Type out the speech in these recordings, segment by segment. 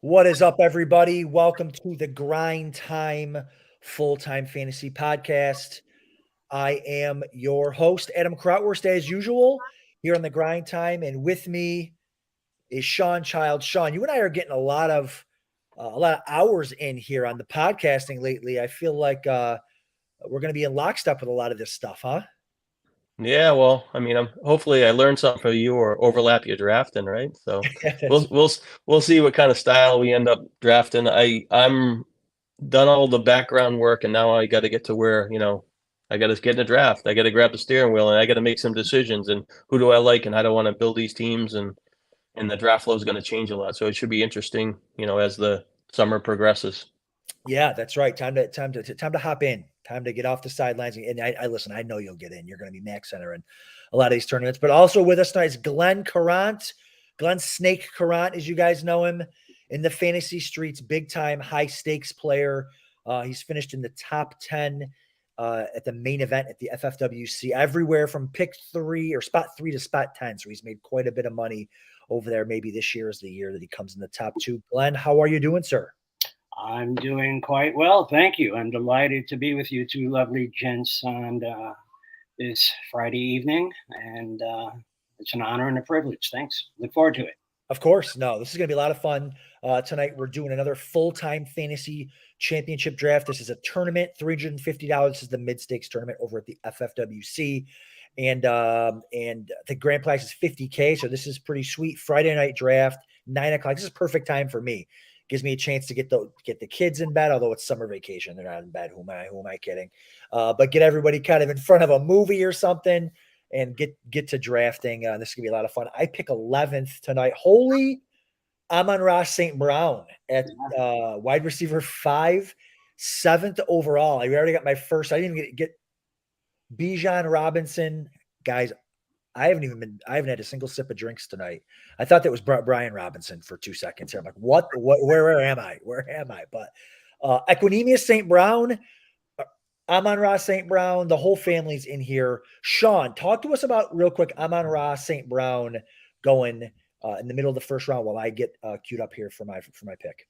What is up, everybody? Welcome to the Grind Time Full-Time Fantasy Podcast. I am your host, Adam Krautwurst, as usual, here on the Grind Time, and with me is Shawn Child. Shawn, you and I are getting a lot of hours in here on the podcasting lately. I feel like we're going to be in lockstep with a lot of this stuff, huh? Yeah, well, I mean, hopefully I learned something from you or overlap your drafting, right? So That's we'll see what kind of style we end up drafting. I'm done all the background work, and now I got to get to where I got to get in a draft. I got to grab the steering wheel, and I got to make some decisions. And who do I like, and how do I want to build these teams, and the draft flow is going to change a lot. So it should be interesting, as the summer progresses. Yeah, that's right. Time to hop in. Time to get off the sidelines. And I listen. I know you'll get in. You're going to be max center in a lot of these tournaments. But also with us tonight is Glenn Karant, Glenn Snake Karant, as you guys know him in the fantasy streets. Big time, high stakes player. He's finished in the top 10 at the main event at the FFWC, everywhere from pick 3 or spot 3 to spot 10. So he's made quite a bit of money over there. Maybe this year is the year that he comes in the top 2. Glenn, how are you doing, sir? I'm doing quite well, thank you. I'm delighted to be with you two lovely gents on this Friday evening, and it's an honor and a privilege. Thanks. Look forward to it. Of course. No, this is going to be a lot of fun. Tonight, we're doing another full-time fantasy championship draft. This is a tournament, $350. This is the mid-stakes tournament over at the FFWC. And the grand prize is $50K. So this is pretty sweet. Friday night draft, 9 o'clock. This is perfect time for me. Gives me a chance to get the kids in bed, although it's summer vacation. They're not in bed. Who am I kidding? But get everybody kind of in front of a movie or something and get to drafting. This is going to be a lot of fun. I pick 11th tonight. Holy Amon-Ra St. Brown at wide receiver 5, 7th overall. I already got my first. I didn't even get Bijan Robinson. Guys, I haven't had a single sip of drinks tonight. I thought that was Brian Robinson for 2 seconds here. I'm like, what, where am I? Where am I? But Equinemius St. Brown, Amon-Ra St. Brown, the whole family's in here. Shawn, talk to us about real quick Amon-Ra St. Brown going in the middle of the first round while I get queued up here for my pick.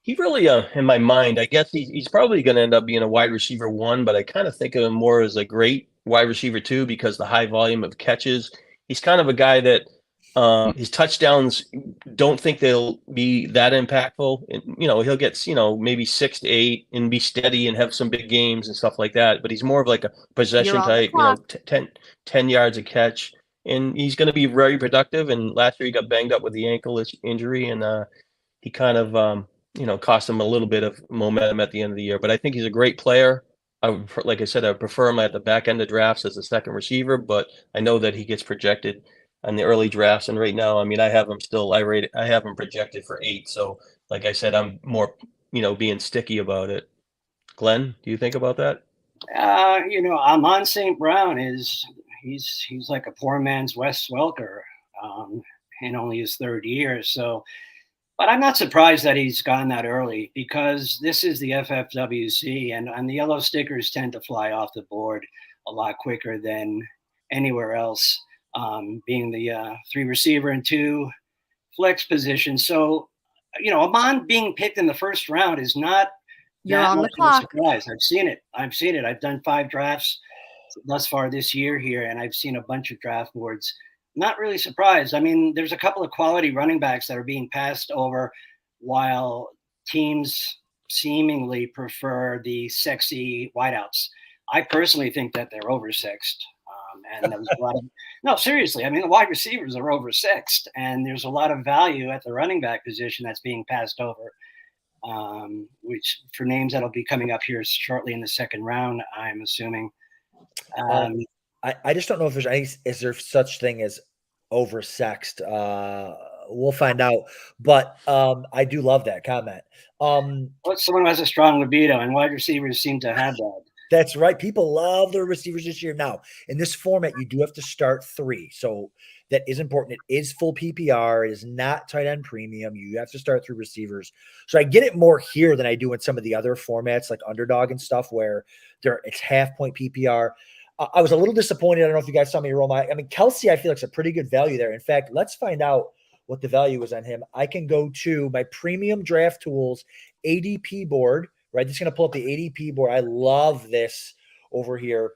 He really, in my mind, I guess he's probably going to end up being a wide receiver 1, but I kind of think of him more as a great wide receiver 2 because the high volume of catches. He's kind of a guy that his touchdowns don't think they'll be that impactful. And, he'll get, maybe 6 to 8 and be steady and have some big games and stuff like that. But he's more of like a possession type, 10 yards a catch. And he's going to be very productive. And last year he got banged up with the ankle injury, and he kind of cost him a little bit of momentum at the end of the year. But I think he's a great player. Like I said, I prefer him at the back end of drafts as a second receiver, but I know that he gets projected on the early drafts. And right now, I mean, I have him projected for 8. So like I said, I'm more, being sticky about it. Glenn, do you think about that? Amon St. Brown he's like a poor man's Wes Welker in only his 3rd year. So, but I'm not surprised that he's gone that early because this is the FFWC and the yellow stickers tend to fly off the board a lot quicker than anywhere else, being the 3 receiver and 2 flex position. So, Amon being picked in the first round is not You're on the clock. Surprise. I've seen it. I've done 5 drafts thus far this year here, and I've seen a bunch of draft boards. Not really surprised. I mean, there's a couple of quality running backs that are being passed over while teams seemingly prefer the sexy wideouts. I personally think that they're oversexed. And there's a lot of no, seriously. I mean, the wide receivers are oversexed, and there's a lot of value at the running back position that's being passed over, which for names that'll be coming up here shortly in the 2nd round, I'm assuming. I just don't know if is there such thing as oversexed. We'll find out. But I do love that comment. Someone who has a strong libido, and wide receivers seem to have that. That's right. People love their receivers this year. Now, in this format, you do have to start 3. So that is important. It is full PPR. It is not tight end premium. You have to start 3 receivers. So I get it more here than I do in some of the other formats like Underdog and stuff where it's half-point PPR. I was a little disappointed. I don't know if you guys saw me roll I mean, Kelsey, I feel like, is a pretty good value there. In fact, let's find out what the value is on him, I can go to my premium draft tools ADP board, right? Just going to pull up the ADP board. I love this over here.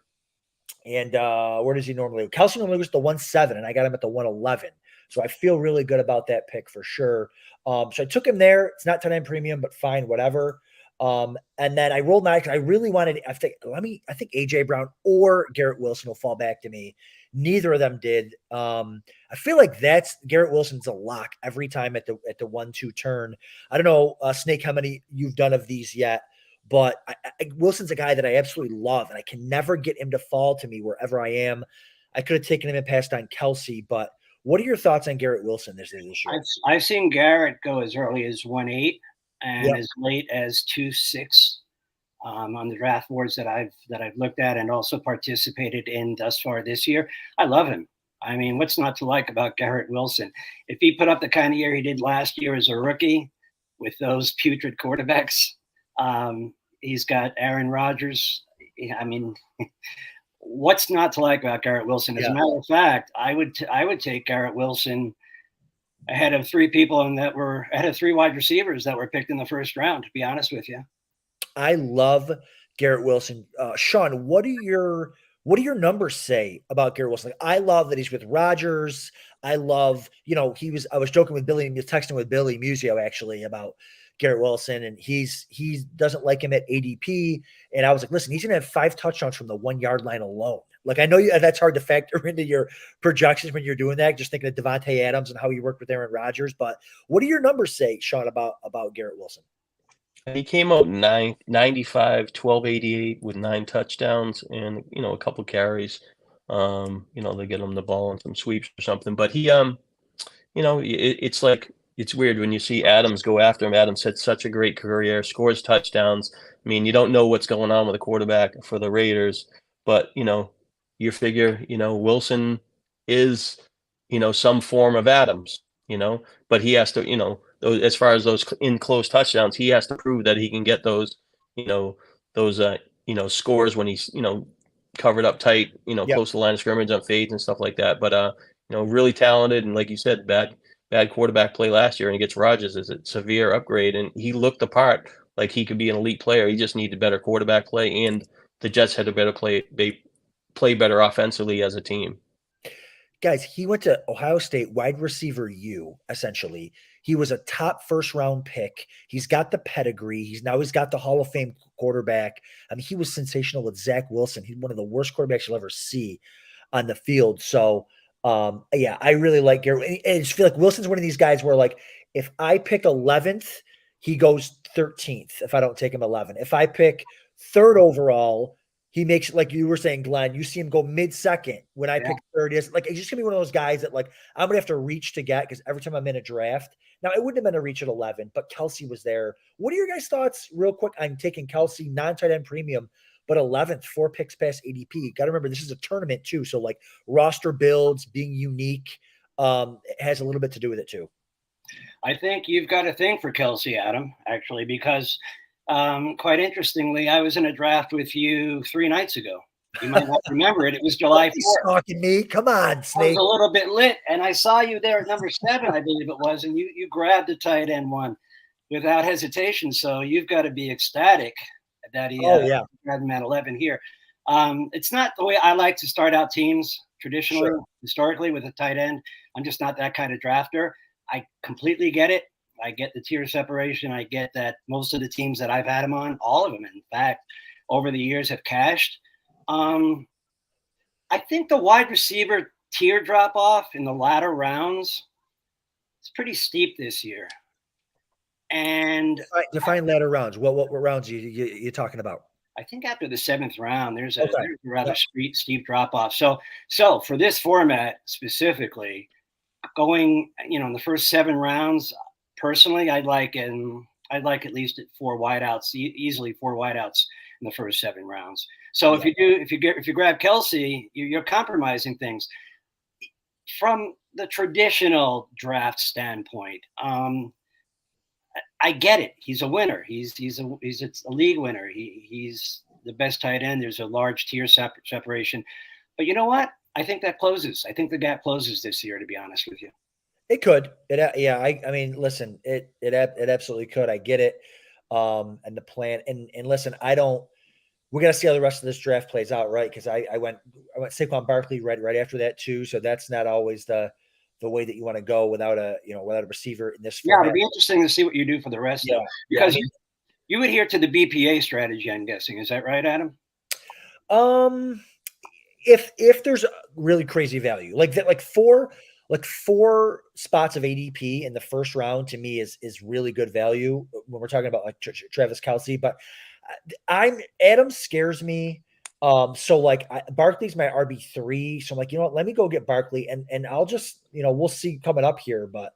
And where does he normally? Kelsey normally goes to the 1-7, and I got him at the 111. So I feel really good about that pick for sure. So I took him there. It's not 10 premium, but fine, whatever. And then I rolled 9 because I really wanted. I think AJ Brown or Garrett Wilson will fall back to me. Neither of them did. I feel like that's Garrett Wilson's a lock every time at the 1-2 turn. I don't know, Snake, how many you've done of these yet. But Wilson's a guy that I absolutely love, and I can never get him to fall to me wherever I am. I could have taken him and passed on Kelsey, but what are your thoughts on Garrett Wilson this year? I've seen Garrett go as early as 1-8 and as late as 2-6 on the draft boards that I've looked at and also participated in thus far this year. I love him. I mean, what's not to like about Garrett Wilson? If he put up the kind of year he did last year as a rookie with those putrid quarterbacks, he's got Aaron Rodgers. I mean, what's not to like about Garrett Wilson? As a matter of fact, I would take Garrett Wilson ahead of 3 people and that were ahead of 3 wide receivers that were picked in the first round, to be honest with you. I love Garrett Wilson. Shawn, what do your numbers say about Garrett Wilson? Like, I love that he's with Rodgers. I love, I was joking with Billy, texting with Billy Musio actually about Garrett Wilson, and he doesn't like him at ADP. And I was like, listen, he's gonna have 5 touchdowns from the 1-yard line alone. Like, I know that's hard to factor into your projections when you're doing that, just thinking of Devontae Adams and how he worked with Aaron Rodgers. But what do your numbers say, Shawn, about Garrett Wilson? He came out 95, 1288 with 9 touchdowns and a couple carries. They get him the ball and some sweeps or something. But he it's like, it's weird when you see Adams go after him. Adams had such a great career, scores touchdowns. I mean, you don't know what's going on with the quarterback for the Raiders, but you figure Wilson is some form of Adams, but he has to as far as those in close touchdowns, he has to prove that he can get those scores when he's covered up tight, close to the line of scrimmage on fades and stuff like that. But really talented, and like you said, bad quarterback play last year, and he gets Rodgers as a severe upgrade, and he looked the part. Like, he could be an elite player. He just needed better quarterback play, and the Jets had a better play. They play better offensively as a team. Guys, he went to Ohio State wide receiver U, essentially. He was a top first-round pick. He's got the pedigree. He's got the Hall of Fame quarterback. I mean, he was sensational with Zach Wilson. He's one of the worst quarterbacks you'll ever see on the field. So, I really like Garrett. I just feel like Wilson's one of these guys where, like, if I pick 11th, he goes 13th if I don't take him 11. If I pick 3rd overall, he makes, like you were saying, Glenn, you see him go mid-second when I pick 3rd. It's like, it's just going to be one of those guys that, like, I'm going to have to reach to get, because every time I'm in a draft. Now, it wouldn't have been a reach at 11, but Kelsey was there. What are your guys' thoughts real quick on taking Kelsey, non-tight end premium, but 11th, 4 picks past ADP? Got to remember, this is a tournament too. So, like, roster builds, being unique, has a little bit to do with it too. I think you've got a thing for Kelsey, Adam, actually, because quite interestingly, I was in a draft with you 3 nights ago. You might not remember it. It was July 4th. Talking me, come on, Snake. I was a little bit lit, and I saw you there at number 7, I believe it was, and you grabbed the tight end one without hesitation. So you've got to be ecstatic that he grabbed him at 11 here. It's not the way I like to start out teams traditionally, historically, with a tight end. I'm just not that kind of drafter. I completely get it. I get the tier separation. I get that most of the teams that I've had him on, all of them, in fact, over the years have cashed. I think the wide receiver tier drop off in the latter rounds is pretty steep this year. And define latter rounds. What rounds are you talking about? I think after the 7th round, there's a rather steep drop off. So for this format specifically, going in the first 7 rounds, personally, I'd like at least 4 wideouts, easily 4 wideouts in the first 7 rounds. So if you grab Kelsey, you're compromising things from the traditional draft standpoint. I get it. He's a winner. He's a league winner. He's the best tight end. There's a large tier separation. But you know what? I think that closes. I think the gap closes this year, to be honest with you. It could. Yeah. I mean, listen, it absolutely could. I get it. And the plan. And listen, we got to see how the rest of this draft plays out, right? Because I went Saquon Barkley right after that too. So that's not always the way that you want to go without a receiver in this Yeah, format. it'll be interesting to see what you do for the rest Yeah, though, because I mean, you adhere to the BPA strategy, I'm guessing. Is that right, Adam? If there's really crazy value like that, like four spots of ADP in the first round to me is really good value when we're talking about like Travis Kelce. But Adam scares me. So like Barkley's my RB3. So I'm like, you know what? Let me go get Barkley, and I'll just we'll see coming up here. But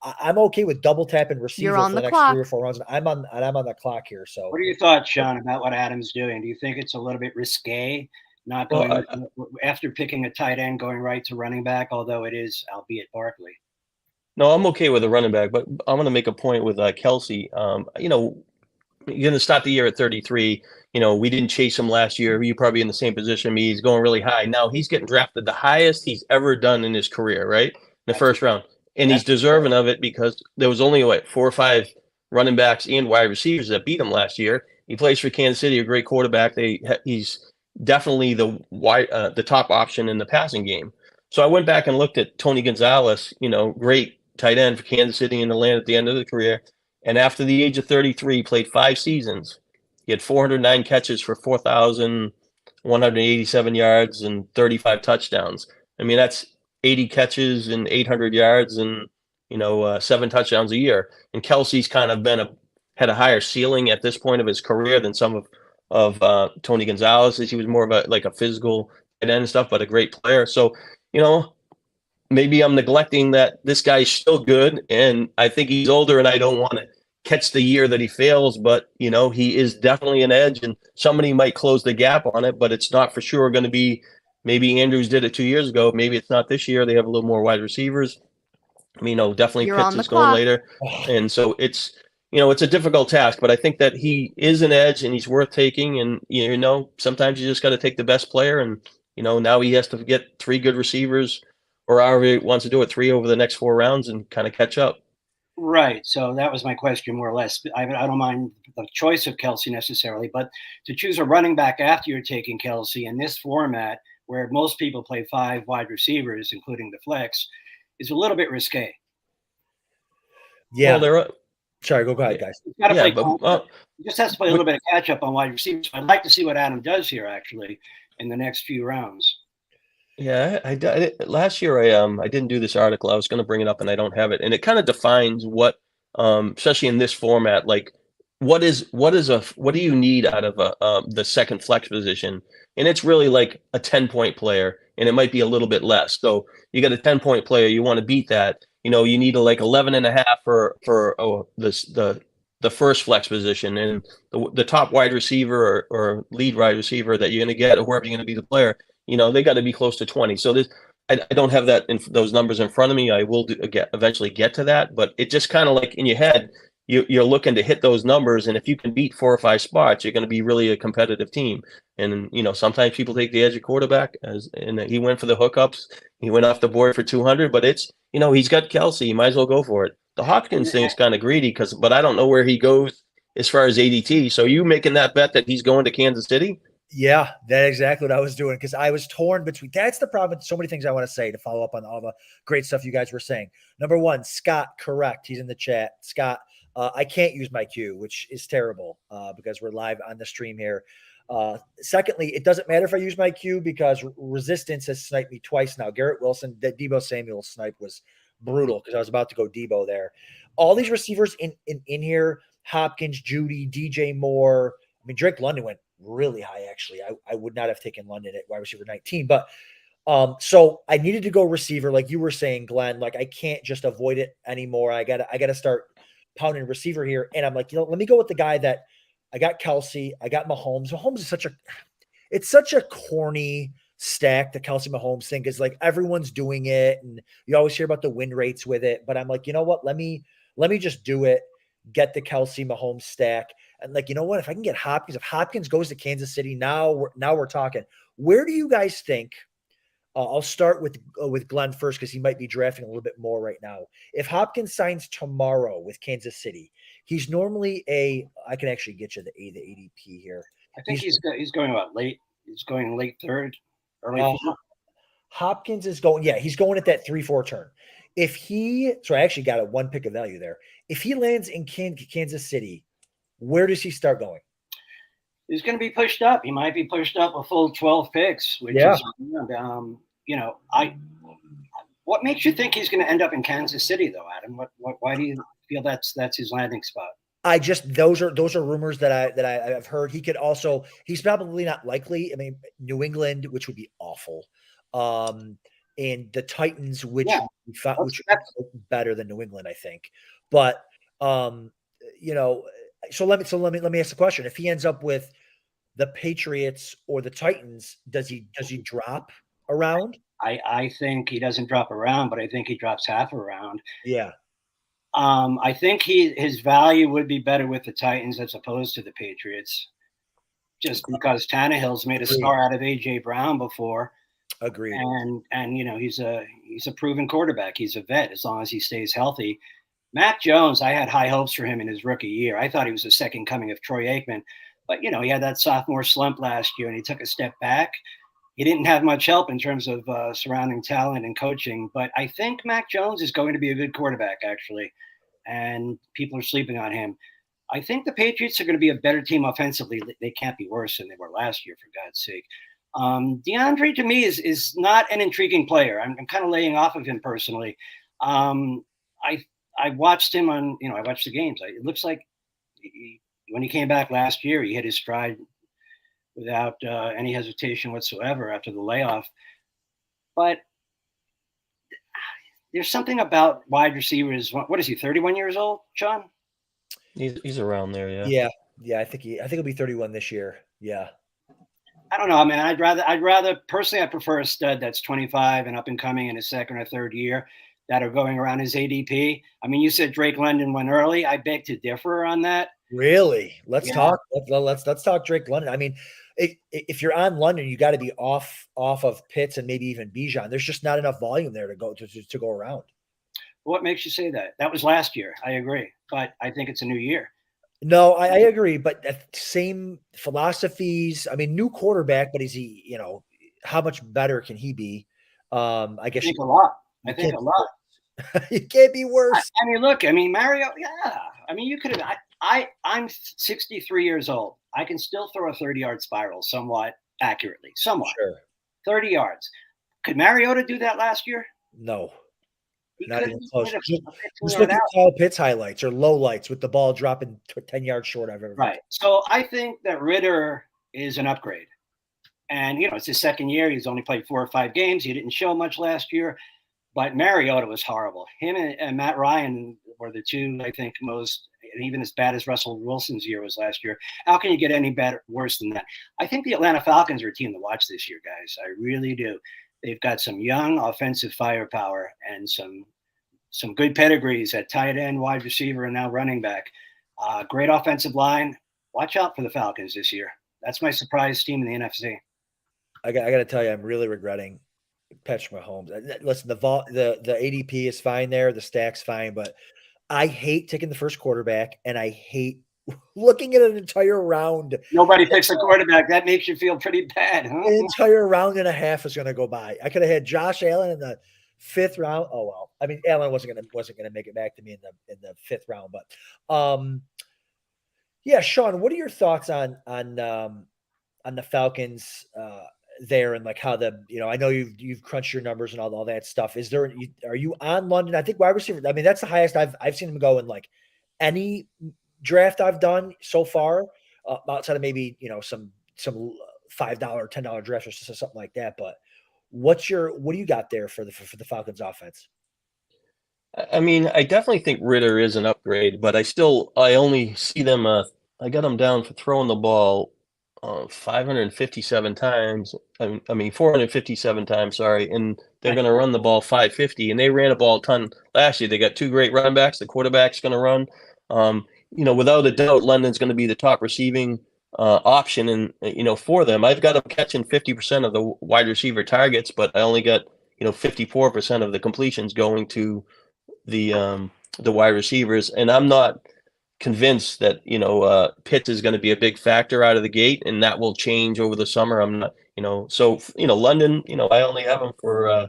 I'm okay with double tapping receiver for the next 3 or 4 rounds. And I'm on the clock here. So what are your thoughts, Shawn, about what Adam's doing? Do you think it's a little bit risque? Not going after picking a tight end, going right to running back, although it is, albeit Barkley. No, I'm okay with a running back, but I'm going to make a point with Kelce. You're going to start the year at 33. We didn't chase him last year. You're probably in the same position. Me, he's going really high. Now he's getting drafted the highest he's ever done in his career, right? In the first round. And he's deserving of it because there was only 4 or 5 running backs and wide receivers that beat him last year. He plays for Kansas City, a great quarterback. He's definitely the top option in the passing game. So I went back and looked at Tony Gonzalez, great tight end for Kansas City in the land at the end of the career. And after the age of 33, played 5 seasons. He had 409 catches for 4,187 yards and 35 touchdowns. I mean, that's 80 catches and 800 yards and 7 touchdowns a year. And Kelce's kind of had a higher ceiling at this point of his career than some of Tony Gonzalez. He was more of a physical tight end and stuff, but a great player. So maybe I'm neglecting that this guy's still good, and I think he's older, and I don't want to catch the year that he fails, but he is definitely an edge, and somebody might close the gap on it, but it's not for sure going to be. Maybe Andrews did it 2 years ago. Maybe it's not this year. They have a little more wide receivers. I mean, definitely Pitts is going later, and so it's a difficult task, but I think that he is an edge and he's worth taking. And sometimes you just got to take the best player, and now he has to get 3 good receivers, or however he wants to do it, 3 over the next 4 rounds and kind of catch up. Right. So that was my question, more or less. I don't mind the choice of Kelce necessarily, but to choose a running back after you're taking Kelce in this format, where most people play 5 wide receivers, including the flex, is a little bit risque. Yeah. Well, sorry, go ahead, guys. He just has to play a little bit of catch up on wide receivers. I'd like to see what Adam does here, actually, in the next few rounds. Yeah, last year I didn't do this article. I was going to bring it up and I don't have it. And it kind of defines what, especially in this format, like what do you need out of the second flex position? And it's really like a 10-point player, and it might be a little bit less. So you got a 10-point player, you want to beat that. You need 11.5 for the first flex position, and the top wide receiver or lead wide receiver that you're going to get, or whoever you're going to be the player. They got to be close to 20. So I don't have those numbers in front of me. I will eventually get to that, but it just kind of like in your head, you're looking to hit those numbers, and if you can beat 4 or 5 spots, you're going to be really a competitive team. And sometimes people take the edge of quarterback, and he went for the hookups. He went off the board for 200, but it's he's got Kelce. You might as well go for it. The Hopkins thing's kind of greedy but I don't know where he goes as far as ADT. So you making that bet that he's going to Kansas City? Yeah, that's exactly what I was doing, because I was torn between. That's the problem. So many things I want to say to follow up on all the great stuff you guys were saying. Number one, Scott, correct. He's in the chat. Scott, I can't use my Q, which is terrible because we're live on the stream here. Secondly, it doesn't matter if I use my Q because Resistance has sniped me twice now. Garrett Wilson, that Deebo Samuel snipe was brutal because I was about to go Deebo there. All these receivers in here, Hopkins, Judy, DJ Moore. I mean, Drake London went really high, actually. I would not have taken London at wide receiver 19, but so I needed to go receiver, like you were saying, Glenn. Like I can't just avoid it anymore. I gotta start pounding receiver here. And I'm like, let me go with the guy that I got. Kelce, I got Mahomes. Mahomes is such a corny stack, the Kelce Mahomes thing, because like everyone's doing it, and you always hear about the win rates with it. But I'm like, you know what? Let me just do it. Get the Kelce Mahomes stack. And like, you know what? If I can get Hopkins, if Hopkins goes to Kansas City, now we're talking. Where do you guys think I'll start with Glenn first because he might be drafting a little bit more right now. If Hopkins signs tomorrow with Kansas City, he's normally I can actually get you the ADP here. I think he's going about late. He's going late third, early fourth. Hopkins is going, he's going at that 3-4 turn. So I actually got a one pick of value there. If he lands in Kansas City, where does he start going? He's going to be pushed up. He might be pushed up a full 12 picks, which is, what makes you think he's going to end up in Kansas City though, Adam? Why do you feel that's his landing spot? Those are rumors that I've heard. He's probably not likely. I mean, New England, which would be awful. And the Titans, which would be better than New England, I think. But so let me ask the question: if he ends up with the Patriots or the Titans, does he drop around? I think he doesn't drop around, but I think he drops half around. Yeah. I think his value would be better with the Titans as opposed to the Patriots, just because Tannehill's made a star out of AJ Brown before. Agreed. And he's a proven quarterback. He's a vet as long as he stays healthy. Mac Jones, I had high hopes for him in his rookie year. I thought he was the second coming of Troy Aikman, but he had that sophomore slump last year and he took a step back. He didn't have much help in terms of surrounding talent and coaching, but I think Mac Jones is going to be a good quarterback actually, and people are sleeping on him. I think the Patriots are going to be a better team offensively. They can't be worse than they were last year, for God's sake. DeAndre to me is not an intriguing player. I'm kind of laying off of him personally. I watched him on, I watched the games. It looks like when he came back last year, he hit his stride without any hesitation whatsoever after the layoff. But there's something about wide receivers. What is he, 31 years old, Shawn? He's around there, yeah. Yeah, I think he'll be 31 this year. Yeah. I don't know, man. I'd rather personally, I prefer a stud that's 25 and up and coming in his second or third year that are going around his ADP. I mean, you said Drake London went early. I beg to differ on that. Really? Let's talk Drake London. I mean, if you're on London, you got to be off of Pitts and maybe even Bijan. There's just not enough volume there to go around. What makes you say that? That was last year. I agree, but I think it's a new year. No, I agree, but same philosophies. I mean, new quarterback, but is he? How much better can he be? I guess I think a lot. You can't be worse. I mean, look. I mean, Mario. Yeah. I mean, you could have. I'm 63 years old. I can still throw a 30-yard spiral somewhat accurately. Somewhat. Sure. 30 yards. Could Mariota do that last year? No. Not even close. Just look at Kyle Pitts highlights or low lights with the ball dropping 10 yards short of everything. Right. So I think that Ritter is an upgrade. And, it's his second year. He's only played 4 or 5 games. He didn't show much last year. But Mariota was horrible. Him and Matt Ryan were the two, I think, most, and even as bad as Russell Wilson's year was last year. How can you get any worse than that? I think the Atlanta Falcons are a team to watch this year, guys. I really do. They've got some young offensive firepower and some good pedigrees at tight end, wide receiver, and now running back. Great offensive line. Watch out for the Falcons this year. That's my surprise team in the NFC. I got to tell you, I'm really regretting Patrick Mahomes. Listen, the ADP is fine there, the stack's fine, but I hate taking the first quarterback, and I hate looking at an entire round. Nobody picks a quarterback. That makes you feel pretty bad, huh? An entire round and a half is going to go by. I could have had Josh Allen in the 5th round. Oh well. I mean, Allen wasn't gonna make it back to me in the 5th round, but yeah, Shawn, what are your thoughts on the Falcons there and like how I know you've crunched your numbers and all that stuff. Are you on London? I think wide receiver. I mean, that's the highest I've seen him go in like any draft I've done so far, outside of maybe some $5, $10 drafts or something like that. But what do you got there for the Falcons offense? I mean, I definitely think Ritter is an upgrade, but I only see them. I got them down for throwing the ball 557 times. I mean, 457 times. Sorry, and they're going to run the ball 550, and they ran a ball a ton last year. They got 2 great running backs. The quarterback's going to run. Without a doubt, London's going to be the top receiving option and for them. I've got them catching 50% of the wide receiver targets, but I only got 54% of the completions going to the wide receivers, and I'm not convinced that Pitts is going to be a big factor out of the gate, and that will change over the summer. I'm not, so London, I only have him for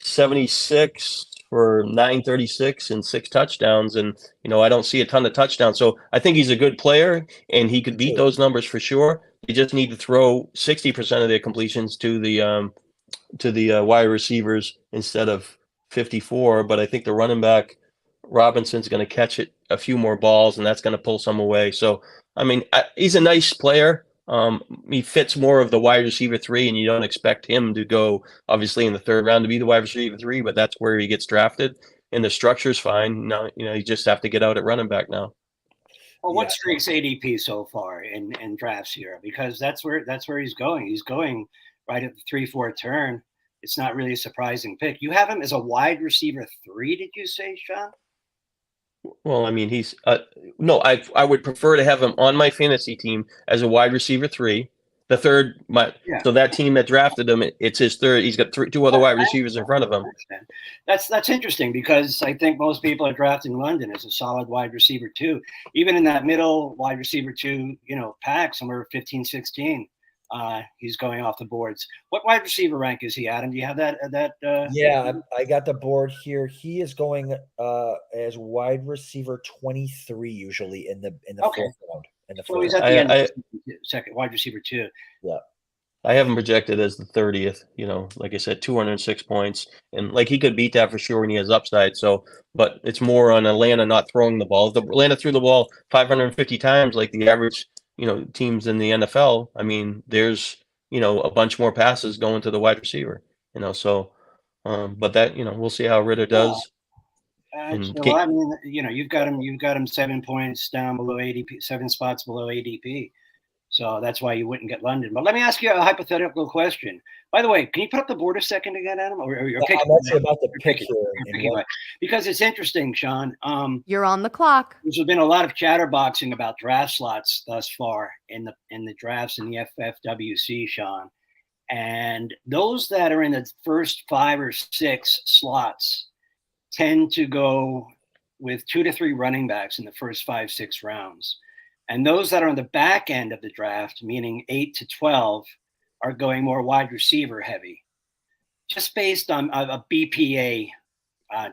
76 for 936 and 6 touchdowns, and I don't see a ton of touchdowns. So I think he's a good player, and he could beat those numbers for sure. You just need to throw 60% of their completions to the wide receivers instead of 54. But I think the running back Robinson's going to catch a few more balls, and that's going to pull some away. So I mean, he's a nice player. He fits more of the wide receiver 3, and you don't expect him to go obviously in the 3rd round to be the wide receiver 3, but that's where he gets drafted, and the structure's fine. Now, you just have to get out at running back now. Well, what streaks ADP so far in drafts here? Because that's where he's going. He's going right at the 3-4 turn. It's not really a surprising pick. You have him as a wide receiver 3, did you say, Shawn? Well, I mean, he's no. I would prefer to have him on my fantasy team as a wide receiver 3, the 3rd. So that team that drafted him, it's his 3rd. He's got 2 other wide receivers in front of him. That's interesting, because I think most people are drafting London as a solid wide receiver 2, even in that middle wide receiver 2, pack somewhere 15, 16. He's going off the boards. What wide receiver rank is he, Adam? Do you have that? Yeah, I got the board here. He is going as wide receiver 23 usually in the 4th round. So he's at the end of the second, wide receiver 2. Yeah. I have him projected as the 30th. Like I said, 206 points, and like he could beat that for sure when he has upside. So, but it's more on Atlanta not throwing the ball. If Atlanta threw the ball 550 times, like the average teams in the NFL, I mean, there's a bunch more passes going to the wide receiver. So but that we'll see how Ritter does. I mean, you've got him 7 points down below ADP, 7 spots below ADP. So that's why you wouldn't get London. But let me ask you a hypothetical question. By the way, can you put up the board a second again, Adam? Or you're picking? I'm actually about to pick here. Because it's interesting, Shawn. You're on the clock. There's been a lot of chatterboxing about draft slots thus far in the drafts in the FFWC, Shawn. And those that are in the first 5 or 6 slots tend to go with 2 to 3 running backs in the first 5, 6 rounds. And those that are on the back end of the draft, meaning 8 to 12, are going more wide receiver heavy, just based on a BPA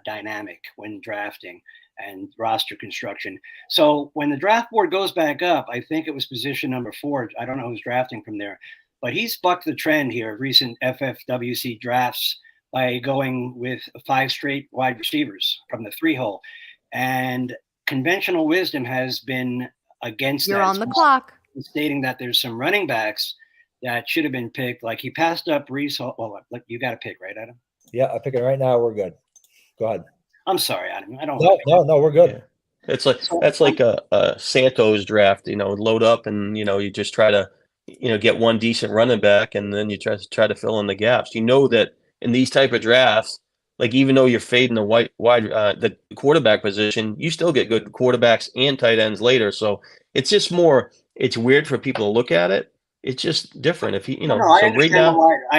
dynamic when drafting and roster construction. So when the draft board goes back up, I think it was position number 4. I don't know who's drafting from there, but he's bucked the trend here of recent FFWC drafts by going with 5 straight wide receivers from the 3 hole. And conventional wisdom has been against You're that. on the clock. Stating that there's some running backs that should have been picked. Like he passed up Brees Hall. Well, you got to pick, right, Adam? Yeah, I'm picking right now. We're good. Go ahead. I'm sorry, Adam. I don't. No, we're good. Yeah. It's like that's like a Santos draft. Load up and you just try to get one decent running back, and then you try to fill in the gaps. That in these type of drafts, like even though you're fading the the quarterback position, you still get good quarterbacks and tight ends later. So it's just more. It's weird for people to look at it. It's just different. If I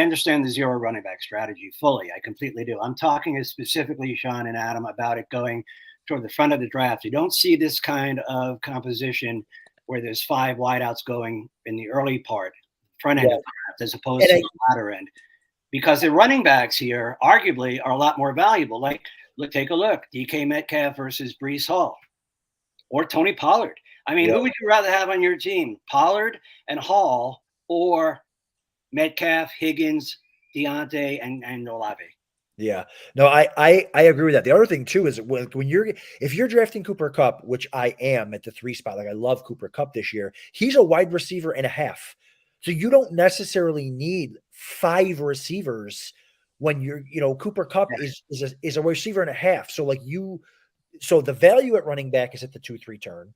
understand the 0 running back strategy fully. I completely do. I'm talking specifically, Shawn and Adam, about it going toward the front of the draft. You don't see this kind of composition where there's 5 wideouts going in the early part, front end of the draft, as opposed to the latter end. Because the running backs here, arguably, are a lot more valuable. Like, take a look. DK Metcalf versus Brees Hall. Or Tony Pollard. I mean, who would you rather have on your team? Pollard and Hall, or Metcalf, Higgins, Deontay, and Olave? Yeah. No, I agree with that. The other thing, too, is if you're drafting Cooper Kupp, which I am at the 3 spot, like I love Cooper Kupp this year, he's a wide receiver and a half. So you don't necessarily need 5 receivers when Cooper Kupp is a receiver and a half. So so the value at running back is at the 2-3 turn.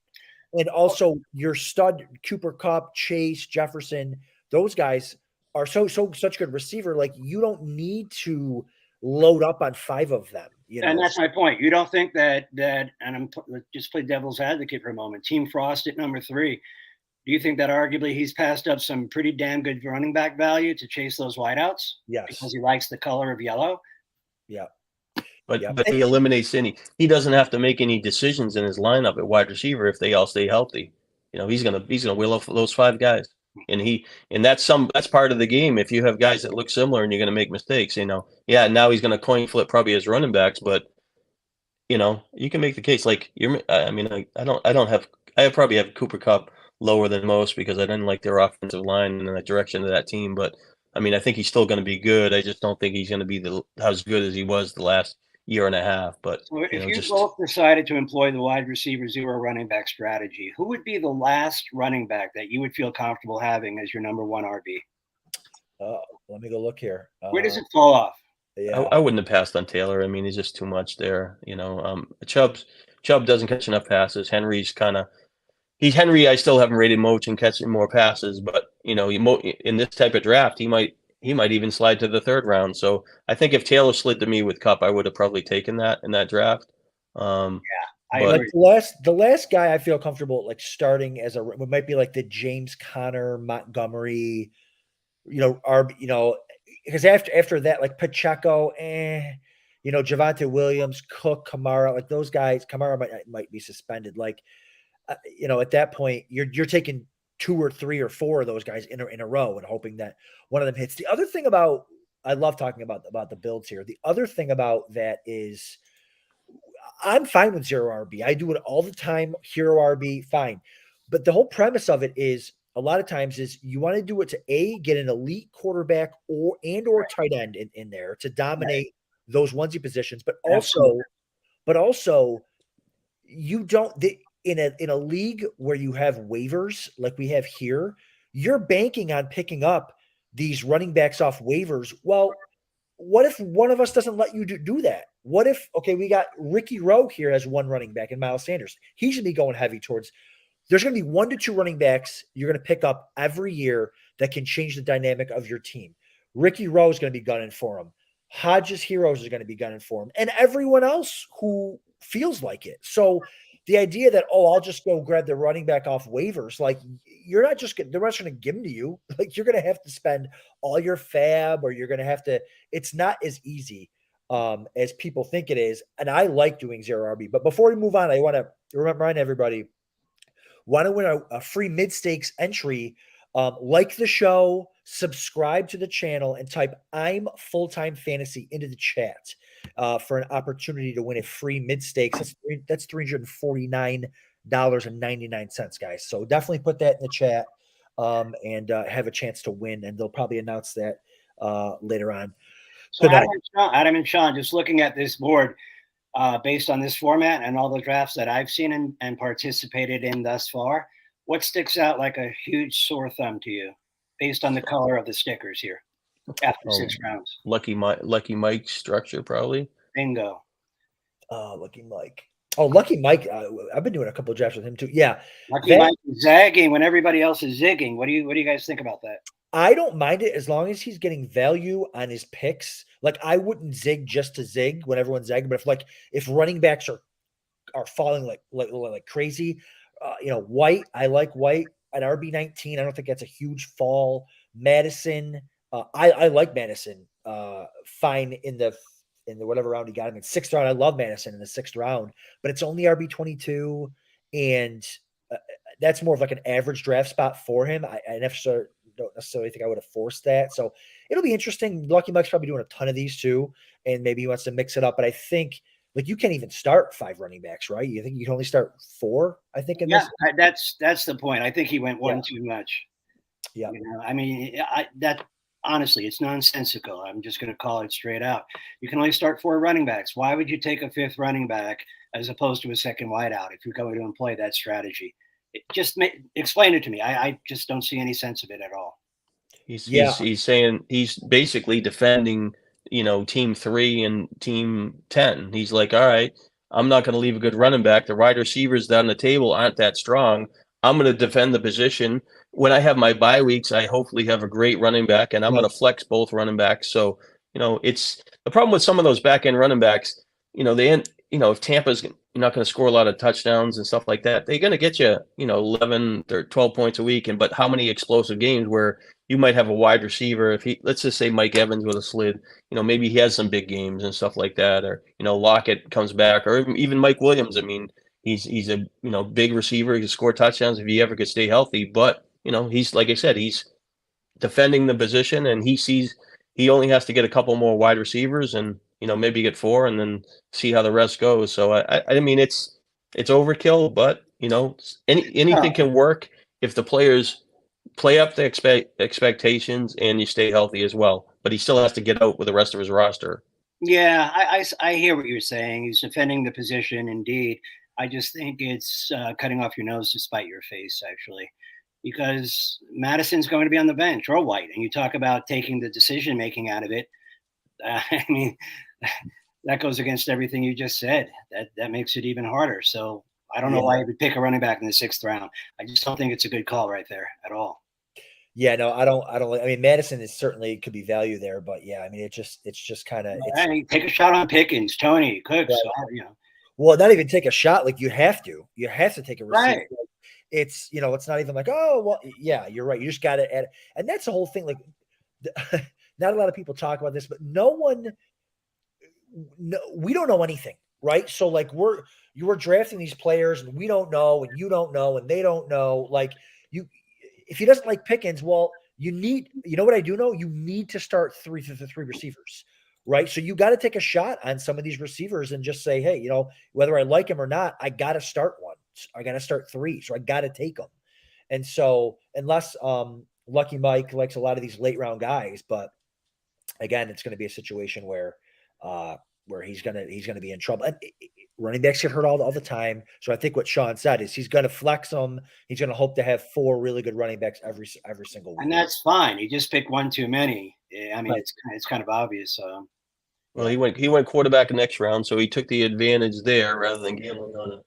And also your stud Cooper Kupp, Chase, Jefferson, those guys are such good receiver. Like you don't need to load up on 5 of them. And that's my point. You don't think that and let's just play devil's advocate for a moment. Team Frost at number 3. Do you think that arguably he's passed up some pretty damn good running back value to chase those wideouts? Yes. Because he likes the color of yellow? Yeah. But Yeah. but he eliminates any. He doesn't have to make any decisions in his lineup at wide receiver if they all stay healthy. You know, he's gonna wheel off those 5 guys, and that's part of the game. If you have guys that look similar and you're gonna make mistakes, you know, yeah, now he's gonna coin flip probably his running backs, but you know, you can make the case like I mean, I probably have Cooper Kupp lower than most because I didn't like their offensive line and the direction of that team, but I mean, I think he's still going to be good. I just don't think he's going to be as good as he was the last year and a half. But So if you just both decided to employ the wide receiver 0 running back strategy, who would be the last running back that you would feel comfortable having as your number 1 RB? Let me go look here. Where does it fall off? Yeah. I wouldn't have passed on Taylor. I mean, he's just too much there. You know, Chubb doesn't catch enough passes. Henry. I still haven't rated much in catching more passes, but you know, in this type of draft, he might even slide to the 3rd round. So I think if Taylor slid to me with Kupp, I would have probably taken that in that draft. I but agree. The last guy I feel comfortable like starting as it might be like the James Conner, Montgomery, you know, because after that, like Pacheco, you know, Javonte Williams, Cook, Kamara, like those guys, Kamara might be suspended. Like, you know, at that point, you're taking 2 or 3 or 4 of those guys in a row and hoping that one of them hits. The other thing I love talking about the builds here. The other thing about that is I'm fine with 0 RB. I do it all the time. Hero RB, fine. But the whole premise of it is a lot of times is you want to do it to get an elite quarterback or tight end in there to dominate those onesie positions, but also you don't in a league where you have waivers like we have here, you're banking on picking up these running backs off waivers. Well, what if one of us doesn't let you do that? What if, we got Ricky Rowe here as 1 running back and Miles Sanders. He should be going heavy towards. There's going to be 1 to 2 running backs you're going to pick up every year that can change the dynamic of your team. Ricky Rowe is going to be gunning for him. Hodges Heroes is going to be gunning for him. And everyone else who feels like it. So the idea that, I'll just go grab the running back off waivers, like they're not going to give them to you. Like you're going to have to spend all your fab, or you're going to have to, it's not as easy as people think it is. And I like doing 0 RB. But before we move on, I want to remind everybody, want to win a free mid-stakes entry, like the show, subscribe to the channel, and type "I'm full-time fantasy" into the chat for an opportunity to win a free mid-stakes. That's $349.99, guys. So definitely put that in the chat and have a chance to win. And they'll probably announce that later on. So Adam and Shawn, just looking at this board, based on this format and all the drafts that I've seen and participated in thus far, what sticks out like a huge sore thumb to you based on the color of the stickers here after 6 rounds? Lucky Mike structure, probably. Bingo. Lucky Mike. Lucky Mike. I've been doing a couple of drafts with him too. Yeah. Lucky Mike is zagging when everybody else is zigging. What do you guys think about that? I don't mind it as long as he's getting value on his picks. Like I wouldn't zig just to zig when everyone's zagging, but if running backs are falling like crazy, White, I like White at RB19. I don't think that's a huge fall. Madison, I like Madison. Fine in the whatever round he got him in 6th round. I love Madison in the 6th round, but it's only RB22, and that's more of like an average draft spot for him. I don't necessarily think I would have forced that. So it'll be interesting. Lucky Mike's probably doing a ton of these too, and maybe he wants to mix it up. But I think you can't even start 5 running backs, right? You think you can only start 4? I think in this. That's the point. I think he went 1 too much. Yeah. I mean, that honestly, it's nonsensical. I'm just going to call it straight out. You can only start 4 running backs. Why would you take a 5th running back as opposed to a 2nd wideout if you're going to employ that strategy? Explain it to me. I just don't see any sense of it at all. He's saying he's basically defending, team 3 and team 10. He's like, all right, I'm not going to leave a good running back. The wide receivers down the table aren't that strong. I'm going to defend the position. When I have my bye weeks, I hopefully have a great running back, and I'm going to flex both running backs. So, it's the problem with some of those back end running backs. If Tampa's, you're not going to score a lot of touchdowns and stuff like that. They're going to get you, 11 or 12 points a week. But how many explosive games where you might have a wide receiver, let's just say Mike Evans with a slid, maybe he has some big games and stuff like that, or, Lockett comes back, or even Mike Williams. I mean, he's a, big receiver. He can score touchdowns if he ever could stay healthy. But, he's, like I said, he's defending the position, and he only has to get a couple more wide receivers and, maybe get 4 and then see how the rest goes. So I mean, it's overkill, but anything can work if the players play up the expectations and you stay healthy as well. But he still has to get out with the rest of his roster. Yeah, I hear what you're saying. He's defending the position, indeed. I just think it's cutting off your nose to spite your face, actually, because Madison's going to be on the bench, or White, and you talk about taking the decision making out of it. I mean, that goes against everything you just said. That makes it even harder. So I don't know why you would pick a running back in the 6th round. I just don't think it's a good call right there at all. Yeah, no, I don't. I mean, Madison is certainly could be value there, but yeah, I mean, it's just kind of. Take a shot on Pickens, Tony, Cooks. Right. Well, not even take a shot. Like you have to take a receiver. Right. It's it's not even like, oh well, yeah, you're right. You just got to add, and that's the whole thing. Like, not a lot of people talk about this, but we don't know anything, right? So like you were drafting these players, and we don't know, and you don't know, and they don't know. Like if he doesn't like Pickens, well, you know what I do know? You need to start three receivers, right? So you got to take a shot on some of these receivers and just say, hey, whether I like him or not, I got to start one. I got to start 3. So I got to take them. And so unless Lucky Mike likes a lot of these late round guys, but again, it's going to be a situation where he's going to be in trouble. And running backs get hurt all the time. So I think what Shawn said is he's going to flex them. He's going to hope to have 4 really good running backs every single week. And that's fine. You just pick one too many. I mean, right. It's kind of obvious. Well, he went quarterback next round, so he took the advantage there rather than gambling on it.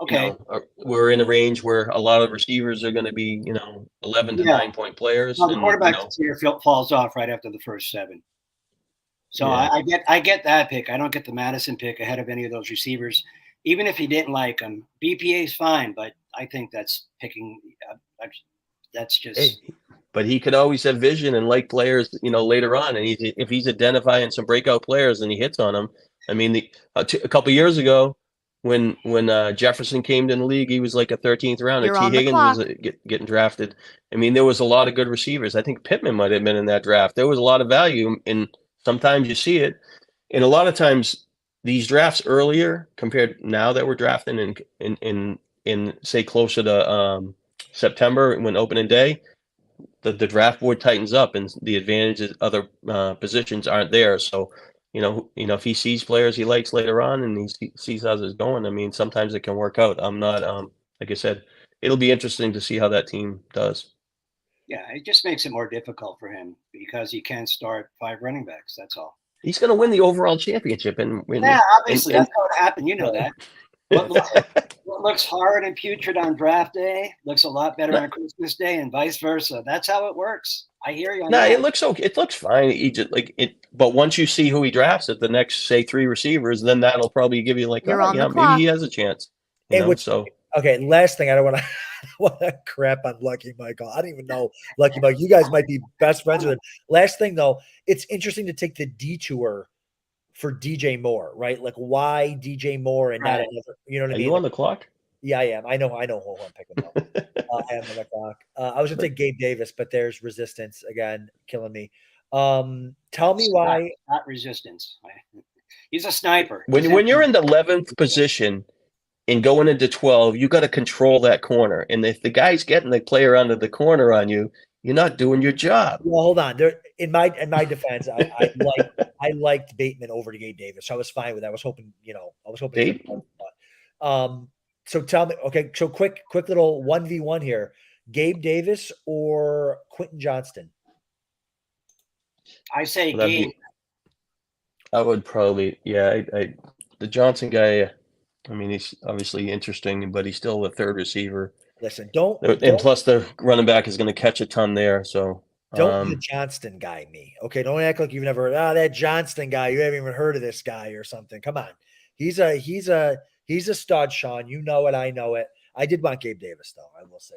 Okay. We're in a range where a lot of receivers are going to be, 11 to 9-point players. Well, the quarterback tier falls off right after the first 7. So yeah. I get that pick. I don't get the Madison pick ahead of any of those receivers, even if he didn't like them. BPA is fine, but I think that's picking. That's just. Hey, but he could always have vision and like players, later on. And if he's identifying some breakout players and he hits on them, I mean, a couple years ago when Jefferson came to the league, he was like a 13th rounder. T. Higgins was getting drafted. I mean, there was a lot of good receivers. I think Pittman might have been in that draft. There was a lot of value in. Sometimes you see it, and a lot of times these drafts earlier compared now that we're drafting in say closer to September when opening day, the draft board tightens up and the advantages other positions aren't there. So if he sees players he likes later on and he sees how it's going, I mean sometimes it can work out. I'm not like I said, it'll be interesting to see how that team does. Yeah, it just makes it more difficult for him because he can't start 5 running backs. That's all. He's going to win the overall championship and win. Yeah, obviously that's how it happened. You know that. What looks hard and putrid on draft day looks a lot better on Christmas Day, and vice versa. That's how it works. I hear you. It looks okay. It looks fine. But once you see who he drafts at the next, say, 3 receivers, then that'll probably give you like, maybe he has a chance. Okay, last thing, I don't want to crap on Lucky Michael. I don't even know Lucky Mike. You guys might be best friends with him. Last thing, though, it's interesting to take the detour for DJ Moore, right? Like, why DJ Moore and not another? You know what I mean? Are you on the clock? Yeah, I am. I know who I'm picking up. I am on the clock. I was going to take Gabe Davis, but there's resistance again, killing me. Tell me why. Not resistance. He's a sniper. When you're in the 11th position and going into 12, you got to control that corner. And if the guy's getting the player under the corner on you, you're not doing your job. Well, hold on. In my defense, I liked Bateman over to Gabe Davis. So I was fine with that. I was hoping. So tell me, okay. So quick little 1v1 here: Gabe Davis or Quentin Johnston? I say Gabe. I would probably, the Johnson guy. I mean, he's obviously interesting, but he's still the 3rd receiver. Listen, plus the running back is going to catch a ton there. So don't be the Johnston guy, me. Okay, don't act like you've never heard that Johnston guy. You haven't even heard of this guy or something. Come on, he's a He's a stud, Shawn. You know it. I know it. I did want Gabe Davis, though. I will say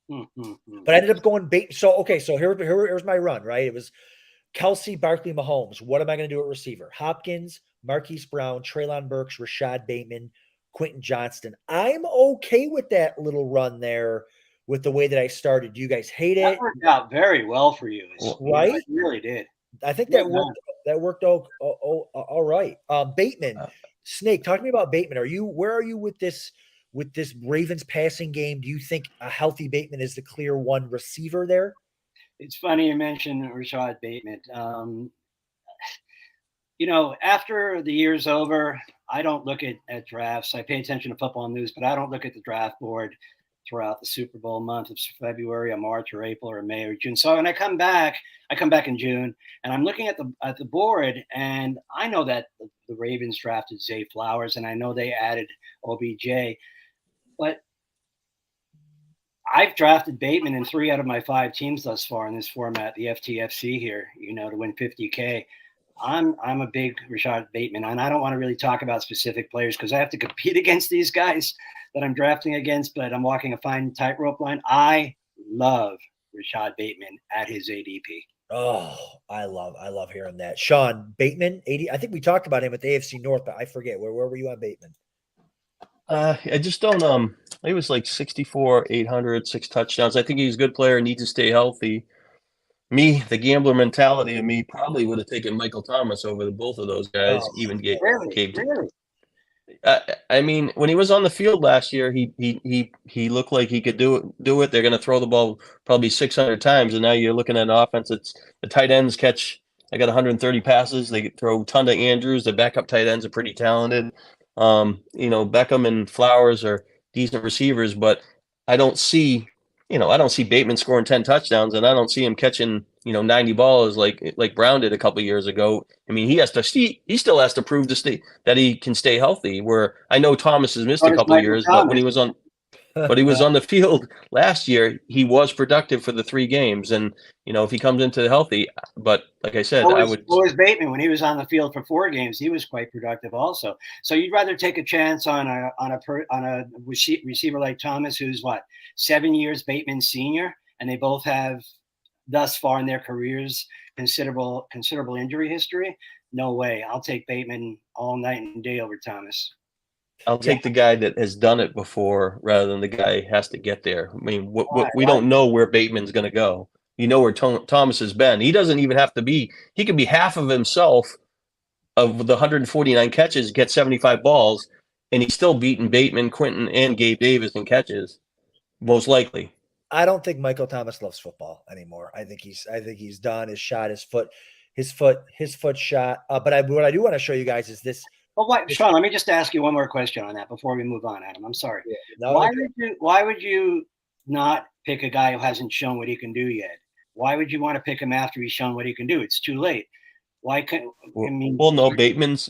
that. But I ended up going Bateman. So here's my run, right? It was Kelsey, Barkley, Mahomes. What am I going to do at receiver? Hopkins, Marquise Brown, Treylon Burks, Rashad Bateman, Quentin Johnston. I'm okay with that little run there with the way that I started. Do you guys hate it? That worked out very well for you. Right? It really did. I think that worked all right. Bateman, Snake, talk to me about Bateman. Where are you with this Ravens passing game? Do you think a healthy Bateman is the clear one receiver there? It's funny you mentioned Rashad Bateman. After the year's over, I don't look at drafts. I pay attention to football news, but I don't look at the draft board throughout the Super Bowl month of February or March or April or May or June. So when I come back in June, and I'm looking at the board, and I know that the Ravens drafted Zay Flowers, and I know they added OBJ, but I've drafted Bateman in 3 out of my 5 teams thus far in this format, the FTFC here, to win $50K. I'm a big Rashad Bateman, and I don't want to really talk about specific players because I have to compete against these guys that I'm drafting against, but I'm walking a fine tightrope line. I love Rashad Bateman at his ADP. Oh, I love hearing that. Shawn, Bateman, 80. I think we talked about him at the AFC North, but I forget. Where were you on Bateman? I just don't. He was like 64, 800, 6 touchdowns. I think he's a good player, needs to stay healthy. Me, the gambler mentality of me, probably would have taken Michael Thomas over both of those guys. Really? I mean, when he was on the field last year, he looked like he could do it. They're going to throw the ball probably 600 times, and now you're looking at an offense. It's the tight ends catch. I got 130 passes. They throw a ton to Andrews. The backup tight ends are pretty talented. Beckham and Flowers are decent receivers, but I don't see Bateman scoring 10 touchdowns, and I don't see him catching, 90 balls like Brown did a couple years ago. I mean, he still has to prove that he can stay healthy. Where I know Thomas has missed a couple of years, but when he was on the field last year, he was productive for the 3 games. And, if he comes into the healthy, but like I said, What was Bateman when he was on the field for 4 games? He was quite productive also. So you'd rather take a chance on a receiver like Thomas, who's 7 years Bateman senior, and they both have thus far in their careers considerable injury history. No way. I'll take Bateman all night and day over Thomas. I'll take the guy that has done it before rather than the guy who has to get there. I mean, we don't know where Bateman's going to go. Where Thomas has been. He doesn't even have to be. He could be half of himself of the 149 catches, get 75 balls, and he's still beating Bateman, Quentin, and Gabe Davis in catches, most likely. I don't think Michael Thomas loves football anymore. I think he's done. His foot shot. But what I do want to show you guys is this. Well, Shawn, let me just ask you one more question on that before we move on, Adam. I'm sorry. Yeah, why would you not pick a guy who hasn't shown what he can do yet? Why would you want to pick him after he's shown what he can do? It's too late. Why can't? No. Bateman's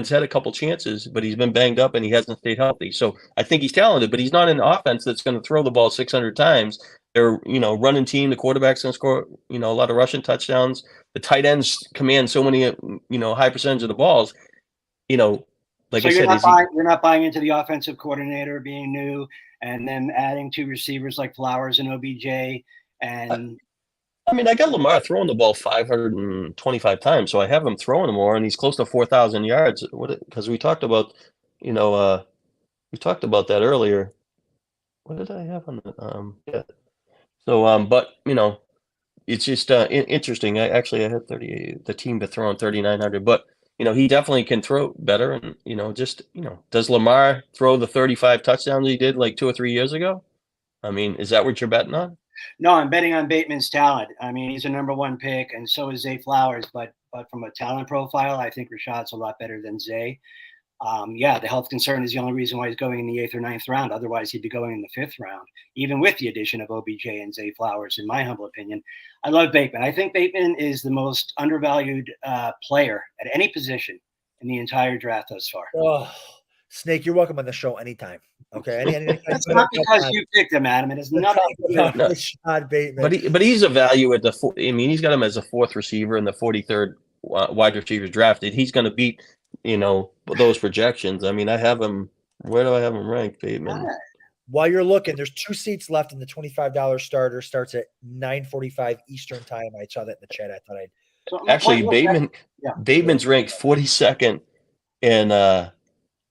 had a couple chances, but he's been banged up and he hasn't stayed healthy. So I think he's talented, but he's not in an offense that's going to throw the ball 600 times. They're running team. The quarterback's going to score a lot of rushing touchdowns. The tight ends command so many high percentage of the balls. Like so I said, you're not buying into the offensive coordinator being new and then adding 2 receivers like Flowers and OBJ and. I got Lamar throwing the ball 525 times, so I have him throwing more, and he's close to 4,000 yards. Because we talked about, that earlier. What did I have on the? Yeah. So, but it's just interesting. I had 38. The team to throw in 3,900, but he definitely can throw better, and does Lamar throw the 35 touchdowns he did like 2 or 3 years ago? Is that what you're betting on? No, I'm betting on Bateman's talent. He's a number 1 pick, and so is Zay Flowers. But from a talent profile, I think Rashad's a lot better than Zay. The health concern is the only reason why he's going in the 8th or 9th round. Otherwise, he'd be going in the 5th round, even with the addition of OBJ and Zay Flowers, in my humble opinion. I love Bateman. I think Bateman is the most undervalued player at any position in the entire draft thus far. Oh, Snake, you're welcome on the show anytime. Okay, that's not because you picked him, Adam. It has nothing to do with Rashad Bateman. But he's a value at the. He's got him as a 4th receiver in the 43rd wide receivers drafted. He's going to beat those projections. I mean, I have him. Where do I have him ranked, Bateman? While you're looking, there's 2 seats left in the $25 starter. Starts at 9:45 Eastern time. I saw that in the chat. I thought Actually, Bateman's ranked 42nd, and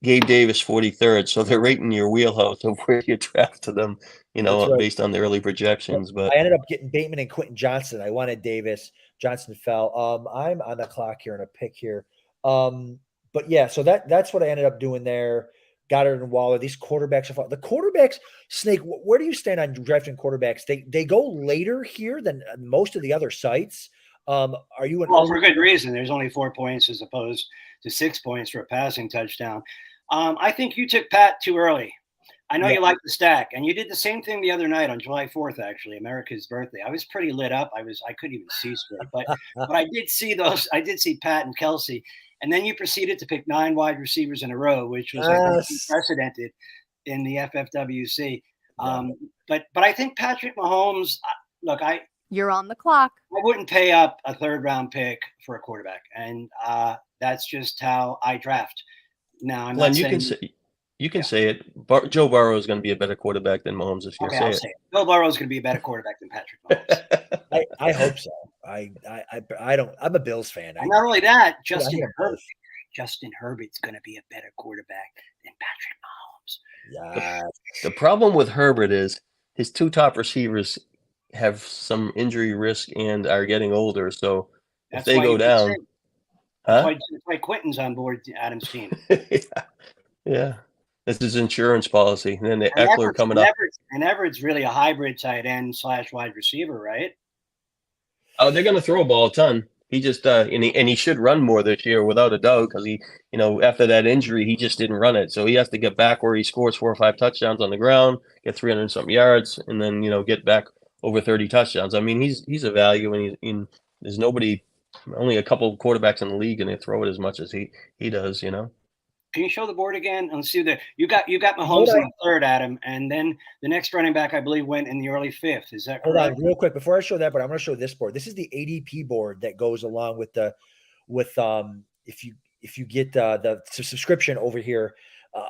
Gabe Davis 43rd. So they're right in your wheelhouse of where you drafted them, right. based on the early projections. But I ended up getting Bateman and Quentin Johnson. I wanted Davis. Johnson fell. I'm on the clock here on a pick here. But yeah, so that's what I ended up doing there. Goddard and Waller. These quarterbacks are the quarterbacks. Snake, where do you stand on drafting quarterbacks? They go later here than most of the other sites. Are you for good reason? There's only 4 points as opposed to 6 points for a passing touchdown. I think you took Pat too early. I know you like the stack, and you did the same thing the other night on July 4th, actually, America's birthday. I was pretty lit up. I couldn't even see straight, but I did see those. I did see Pat and Kelsey, and then you proceeded to pick 9 wide receivers in a row, which was unprecedented in the FFWC. But I think Patrick Mahomes. Look, you're on the clock. I wouldn't pay up a 3rd round pick for a quarterback, and that's just how I draft. Now, I'm Glenn, not saying. You can say it. Joe Burrow is going to be a better quarterback than Mahomes this year. Okay, I'll say it. Joe Burrow is going to be a better quarterback than Patrick Mahomes. I hope so. I don't. I'm a Bills fan. And not only that, Justin Herbert's going to be a better quarterback than Patrick Mahomes. Yeah. The problem with Herbert is his 2 top receivers have some injury risk and are getting older. So if they go down, that's why Quentin's on board Adam's team. Yeah. This is insurance policy. And then Eckler coming up. And Everett's really a hybrid tight end / wide receiver, right? Oh, they're going to throw a ball a ton. He just and he should run more this year without a doubt, because he, after that injury, he just didn't run it. So he has to get back where he scores 4 or 5 touchdowns on the ground, get 300 something yards, and then get back over 30 touchdowns. I mean, he's a value, and there's only a couple of quarterbacks in the league, and they throw it as much as he does. Can you show the board again? Let's see that you got Mahomes in the 3rd, Adam, and then the next running back I believe went in the early 5th. Is that correct? Hold on, real quick before I show that, but I'm going to show this board. This is the ADP board that goes along with if you get the subscription over here.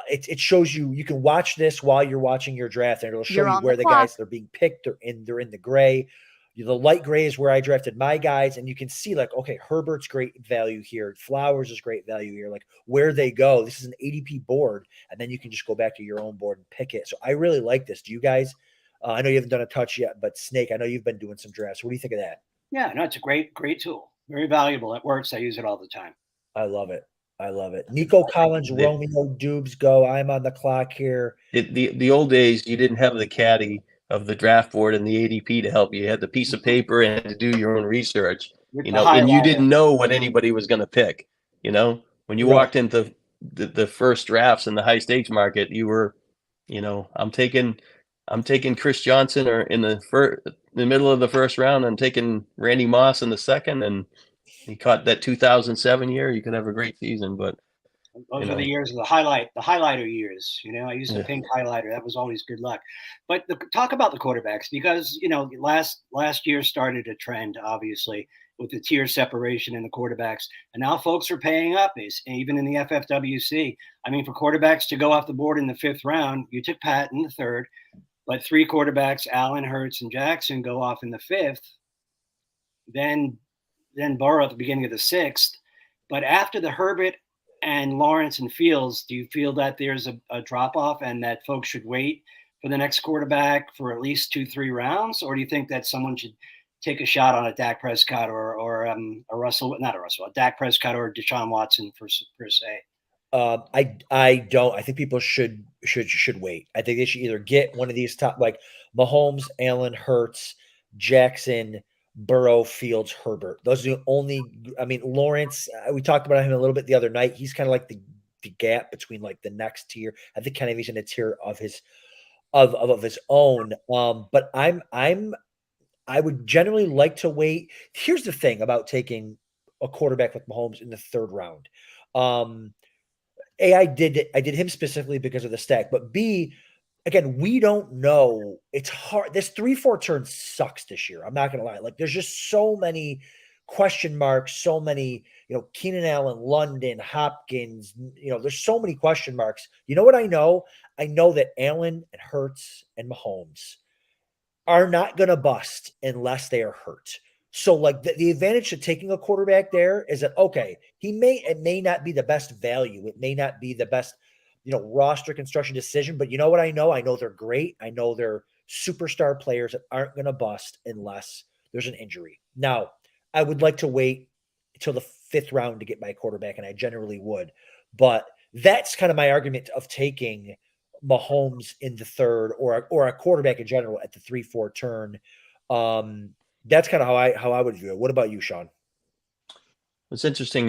It shows you can watch this while you're watching your draft, and it'll show you where the guys they're being picked. They're in the gray. The light gray is where I drafted my guys, and you can see okay, Herbert's great value here. Flowers is great value here. Like where they go. This is an ADP board, and then you can just go back to your own board and pick it. So I really like this. Do you guys? I know you haven't done a touch yet, but Snake, I know you've been doing some drafts. What do you think of that? Yeah, no, it's a great tool. Very valuable. It works. I use it all the time. I love it. Nico Collins, Romeo Dubes go. I'm on the clock here. The old days, you didn't have the caddy of the draft board and the ADP to help you. You had the piece of paper and had to do your own research, and you didn't know what anybody was going to pick. When you walked into the first drafts in the high stakes market, you were, I'm taking Chris Johnson or in the middle of the 1st round. I'm taking Randy Moss in the 2nd, and he caught that 2007 year. You could have a great season, but those are the years of the highlighter years. I used a pink highlighter. That was always good luck. But talk about the quarterbacks, because last year started a trend, obviously, with the tier separation in the quarterbacks, and now folks are paying up. Even in the FFWC. I mean, for quarterbacks to go off the board in the 5th round, you took Pat in the 3rd, but 3 quarterbacks, Allen, Hurts, and Jackson, go off in the 5th. Then Burrow at the beginning of the 6th. But after the Herbert and Lawrence and Fields, do you feel that there's a drop-off and that folks should wait for the next quarterback for at least 2-3 rounds? Or do you think that someone should take a shot on a Dak Prescott or a Dak Prescott or Deshaun Watson per se? I don't. I think people should wait. I think they should either get one of these top, like Mahomes, Allen, Hurts, Jackson, Burrow, Fields, Herbert. Those are the only. I mean, Lawrence. We talked about him a little bit the other night. He's kind of like the gap between like the next tier. I think kind of he's in a tier of his own. But I would generally like to wait. Here's the thing about taking a quarterback like Mahomes in the 3rd round. I did him specifically because of the stack, but B, again, we don't know. It's hard. This 3-4 turn sucks this year. I'm not going to lie. Like there's just so many question marks, so many, Keenan Allen, London, Hopkins, there's so many question marks. You know what I know? I know that Allen and Hurts and Mahomes are not going to bust unless they are hurt. So, like, the advantage to taking a quarterback there is that, okay, it may not be the best value. It may not be the best, roster construction decision, but you know what I know? I know they're great. I know they're superstar players that aren't going to bust unless there's an injury. Now, I would like to wait until the 5th round to get my quarterback, and I generally would, but that's kind of my argument of taking Mahomes in the 3rd or a quarterback in general at the 3-4 turn. That's kind of how I would view it. What about you, Shawn? It's interesting,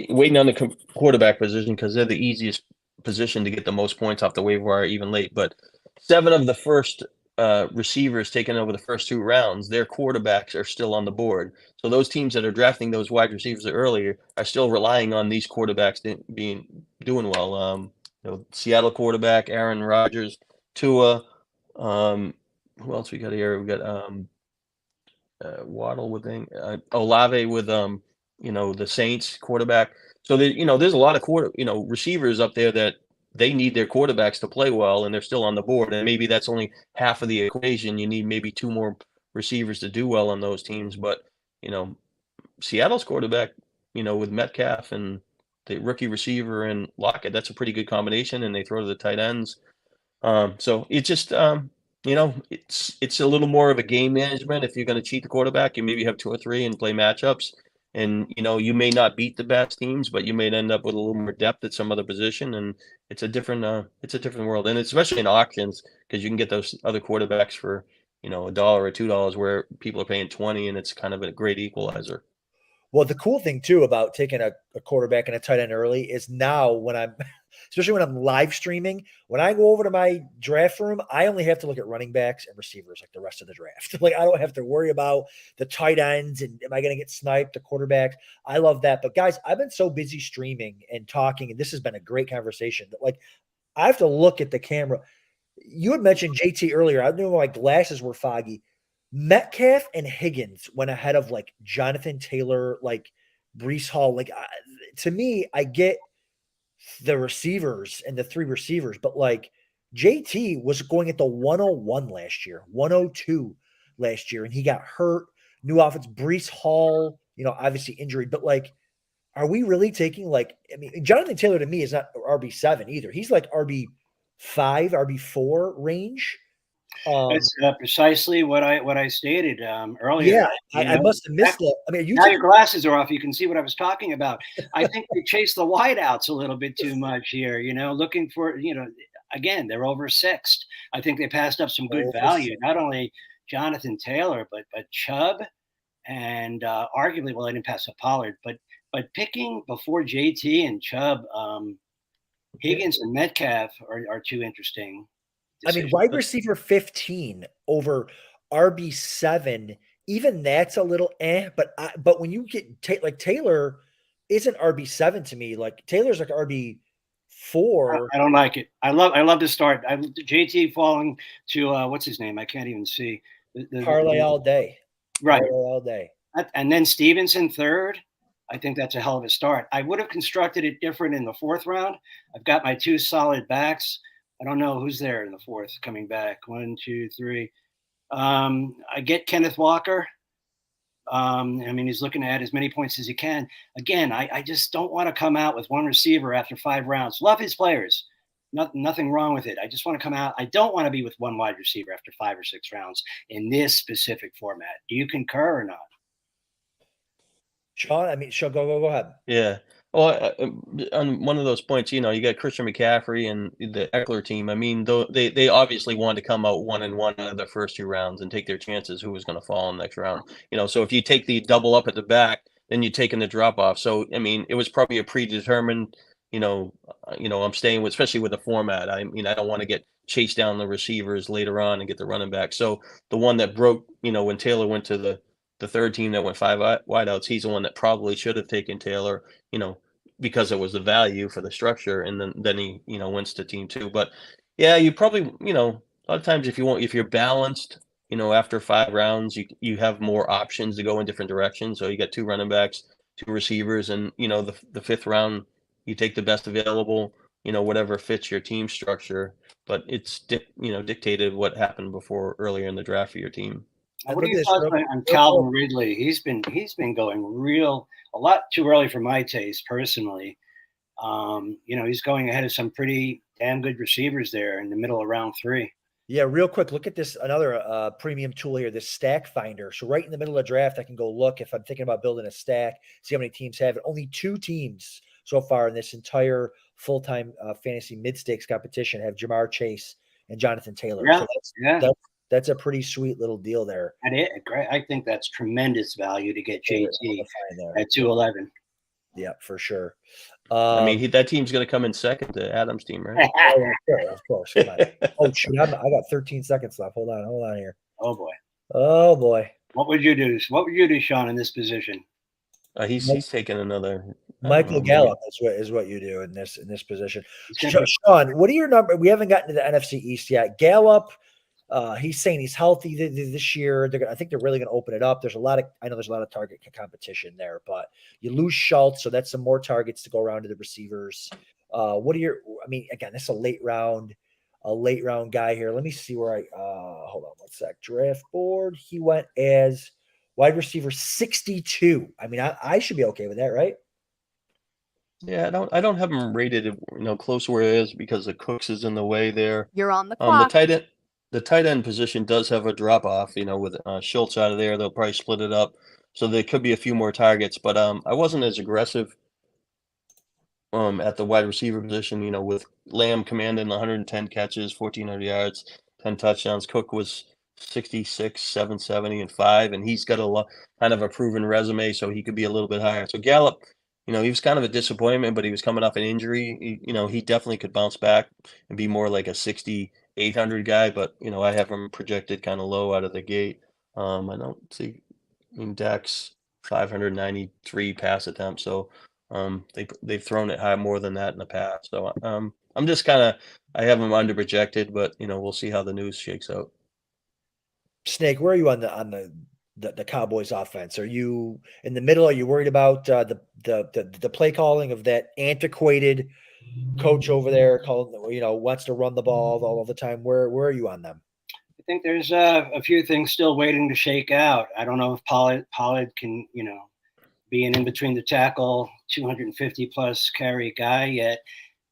waiting on the quarterback position because they're the easiest position to get the most points off the waiver wire, even late. But 7 of the first receivers taken over the first 2 rounds, their quarterbacks are still on the board. So those teams that are drafting those wide receivers earlier are still relying on these quarterbacks doing well. Seattle quarterback Aaron Rodgers, Tua. Who else we got here? We got Waddle with Olave with the Saints quarterback. So there's a lot of receivers up there that they need their quarterbacks to play well, and they're still on the board. And maybe that's only half of the equation. You need maybe 2 more receivers to do well on those teams. But Seattle's quarterback, with Metcalf and the rookie receiver and Lockett, that's a pretty good combination, and they throw to the tight ends. So it just it's a little more of a game management. If you're going to cheat the quarterback, you maybe have 2 or 3 and play matchups. And, you may not beat the best teams, but you may end up with a little more depth at some other position. And it's a different world. And especially in auctions, because you can get those other quarterbacks for, $1 or $2 where people are paying 20, and it's kind of a great equalizer. Well, the cool thing too about taking a quarterback and a tight end early is now especially when I'm live streaming, when I go over to my draft room, I only have to look at running backs and receivers like the rest of the draft. Like, I don't have to worry about the tight ends and am I going to get sniped, the quarterbacks. I love that. But guys, I've been so busy streaming and talking, and this has been a great conversation that, like, I have to look at the camera. You had mentioned JT earlier. I knew my glasses were foggy. Metcalf and Higgins went ahead of, like, Jonathan Taylor, like Breece Hall. Like, to me, I get the receivers and the 3 receivers, but, like, JT was going at the 101 last year, 102 last year, and he got hurt. New offense, Breece Hall, obviously injured, but, like, are we really taking, like, Jonathan Taylor to me is not RB7 either. He's like RB5, RB4 range. That's precisely what I stated earlier. Yeah, I must have missed it. Now your glasses are off. You can see what I was talking about. I think they chase the wideouts a little bit too much here. Looking for again, they're oversexed. I think they passed up some good value. Not only Jonathan Taylor, but Chubb, and arguably, well, I didn't pass up Pollard, but picking before JT and Chubb, Higgins and Metcalf are too interesting. Wide receiver 15 over RB7, even that's a little but when you get like Taylor isn't RB7 to me. Like, Taylor's like RB4. I don't like it. I love to start. JT falling to what's his name? I can't even see. Parlay all day. Right. Parlay all day. And then Stevenson 3rd. I think that's a hell of a start. I would have constructed it different in the 4th round. I've got my 2 solid backs. I don't know who's there in the 4th coming back. 1, 2, 3. I get Kenneth Walker. He's looking to add as many points as he can. Again, I just don't want to come out with 1 receiver after 5 rounds. Love his players. Nothing wrong with it. I just want to come out. I don't want to be with 1 wide receiver after 5 or 6 rounds in this specific format. Do you concur or not? Shawn, go ahead. Yeah. Well, on one of those points, you got Christian McCaffrey and the Eckler team. They obviously wanted to come out 1-1 out of their first 2 rounds and take their chances who was going to fall in the next round. So if you take the double up at the back, then you're taking the drop off. So, it was probably a predetermined, I'm staying with, especially with the format. I don't want to get chased down the receivers later on and get the running back. So the one that broke, when Taylor went to the 3rd team that went 5 wideouts, he's the one that probably should have taken Taylor, because it was the value for the structure. And then he, went to team 2. But yeah, you probably, a lot of times if you're balanced, after 5 rounds, you have more options to go in different directions. So you got 2 running backs, 2 receivers, and the 5th round, you take the best available, whatever fits your team structure. But it's dictated what happened before earlier in the draft for your team. What Look are at your this thoughts real, on real Calvin quick. Ridley? He's been going a lot too early for my taste personally. He's going ahead of some pretty damn good receivers there in the middle of round 3. Yeah, real quick, look at this, another premium tool here, this stack finder. So right in the middle of the draft, I can go look if I'm thinking about building a stack, see how many teams have it. Only 2 teams so far in this entire full-time fantasy mid-stakes competition have Jamar Chase and Jonathan Taylor. Yeah, So yeah. that's a pretty sweet little deal there. Great. I think that's tremendous value to get JT There. at 211. Yeah, for sure. I mean, that team's going to come in second to Adam's team, right? Of course. Come on. Oh, shoot. I got 13 seconds left. Hold on here. Oh boy. Oh boy. What would you do? What would you do, Shawn, in this position? He's taking another. Michael Gallup is what you do in this position. Shawn, what are your number? We haven't gotten to the NFC East yet. Gallup, he's saying he's healthy this year. I think they're really going to open it up. I know there's a lot of target competition there, but you lose Schultz, so that's some more targets to go around to the receivers. Again, this is a late round guy here. Let me see where hold on one sec. Draft board. He went as wide receiver 62. I mean, I should be okay with that, right? Yeah, I don't have him rated, close where it is because the Cooks is in the way there. You're on the clock. The tight end position does have a drop off, with Schultz out of there. They'll probably split it up. So there could be a few more targets, but I wasn't as aggressive at the wide receiver position, with Lamb commanding 110 catches, 1,400 yards, 10 touchdowns. Cook was 66, 770, and 5, and he's got kind of a proven resume, so he could be a little bit higher. So Gallup, he was kind of a disappointment, but he was coming off an injury. He definitely could bounce back and be more like a 6,800 guy, but I have him projected kind of low out of the gate. I don't see. Dak's 593 pass attempts, so they've thrown it high more than that in the past. So I'm just I have him under projected, but we'll see how the news shakes out. Snake, where are you on the Cowboys offense? Are you in the middle? Are you worried about the play calling of that antiquated coach over there wants to run the ball all the time? Where are you on them? I think there's a few things still waiting to shake out. I don't know if Pollard can, be an in between the tackle, 250 plus carry guy yet.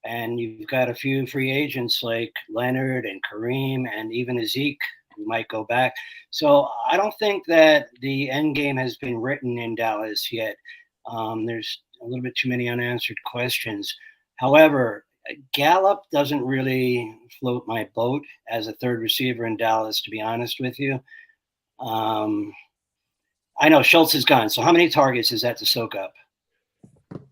And you've got a few free agents like Leonard and Kareem and even Zeke who might go back. So I don't think that the end game has been written in Dallas yet. There's a little bit too many unanswered questions. However, Gallup doesn't really float my boat as a third receiver in Dallas, to be honest with you. I know Schultz is gone. So how many targets is that to soak up?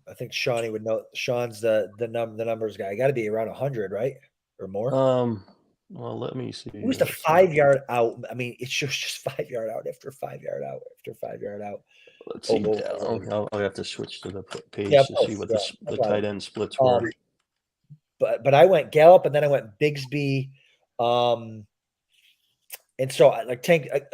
I think Shawnee would know. Sean's the numbers guy. Got to be around 100, right, or more. Well, let me see. It was the 5 yard out. I mean, it's just 5 yard out after 5 yard out after 5 yard out. Let's see. I'll have to switch to the page to see what the tight end splits were. But I went Gallup and then I went Bigsby. And so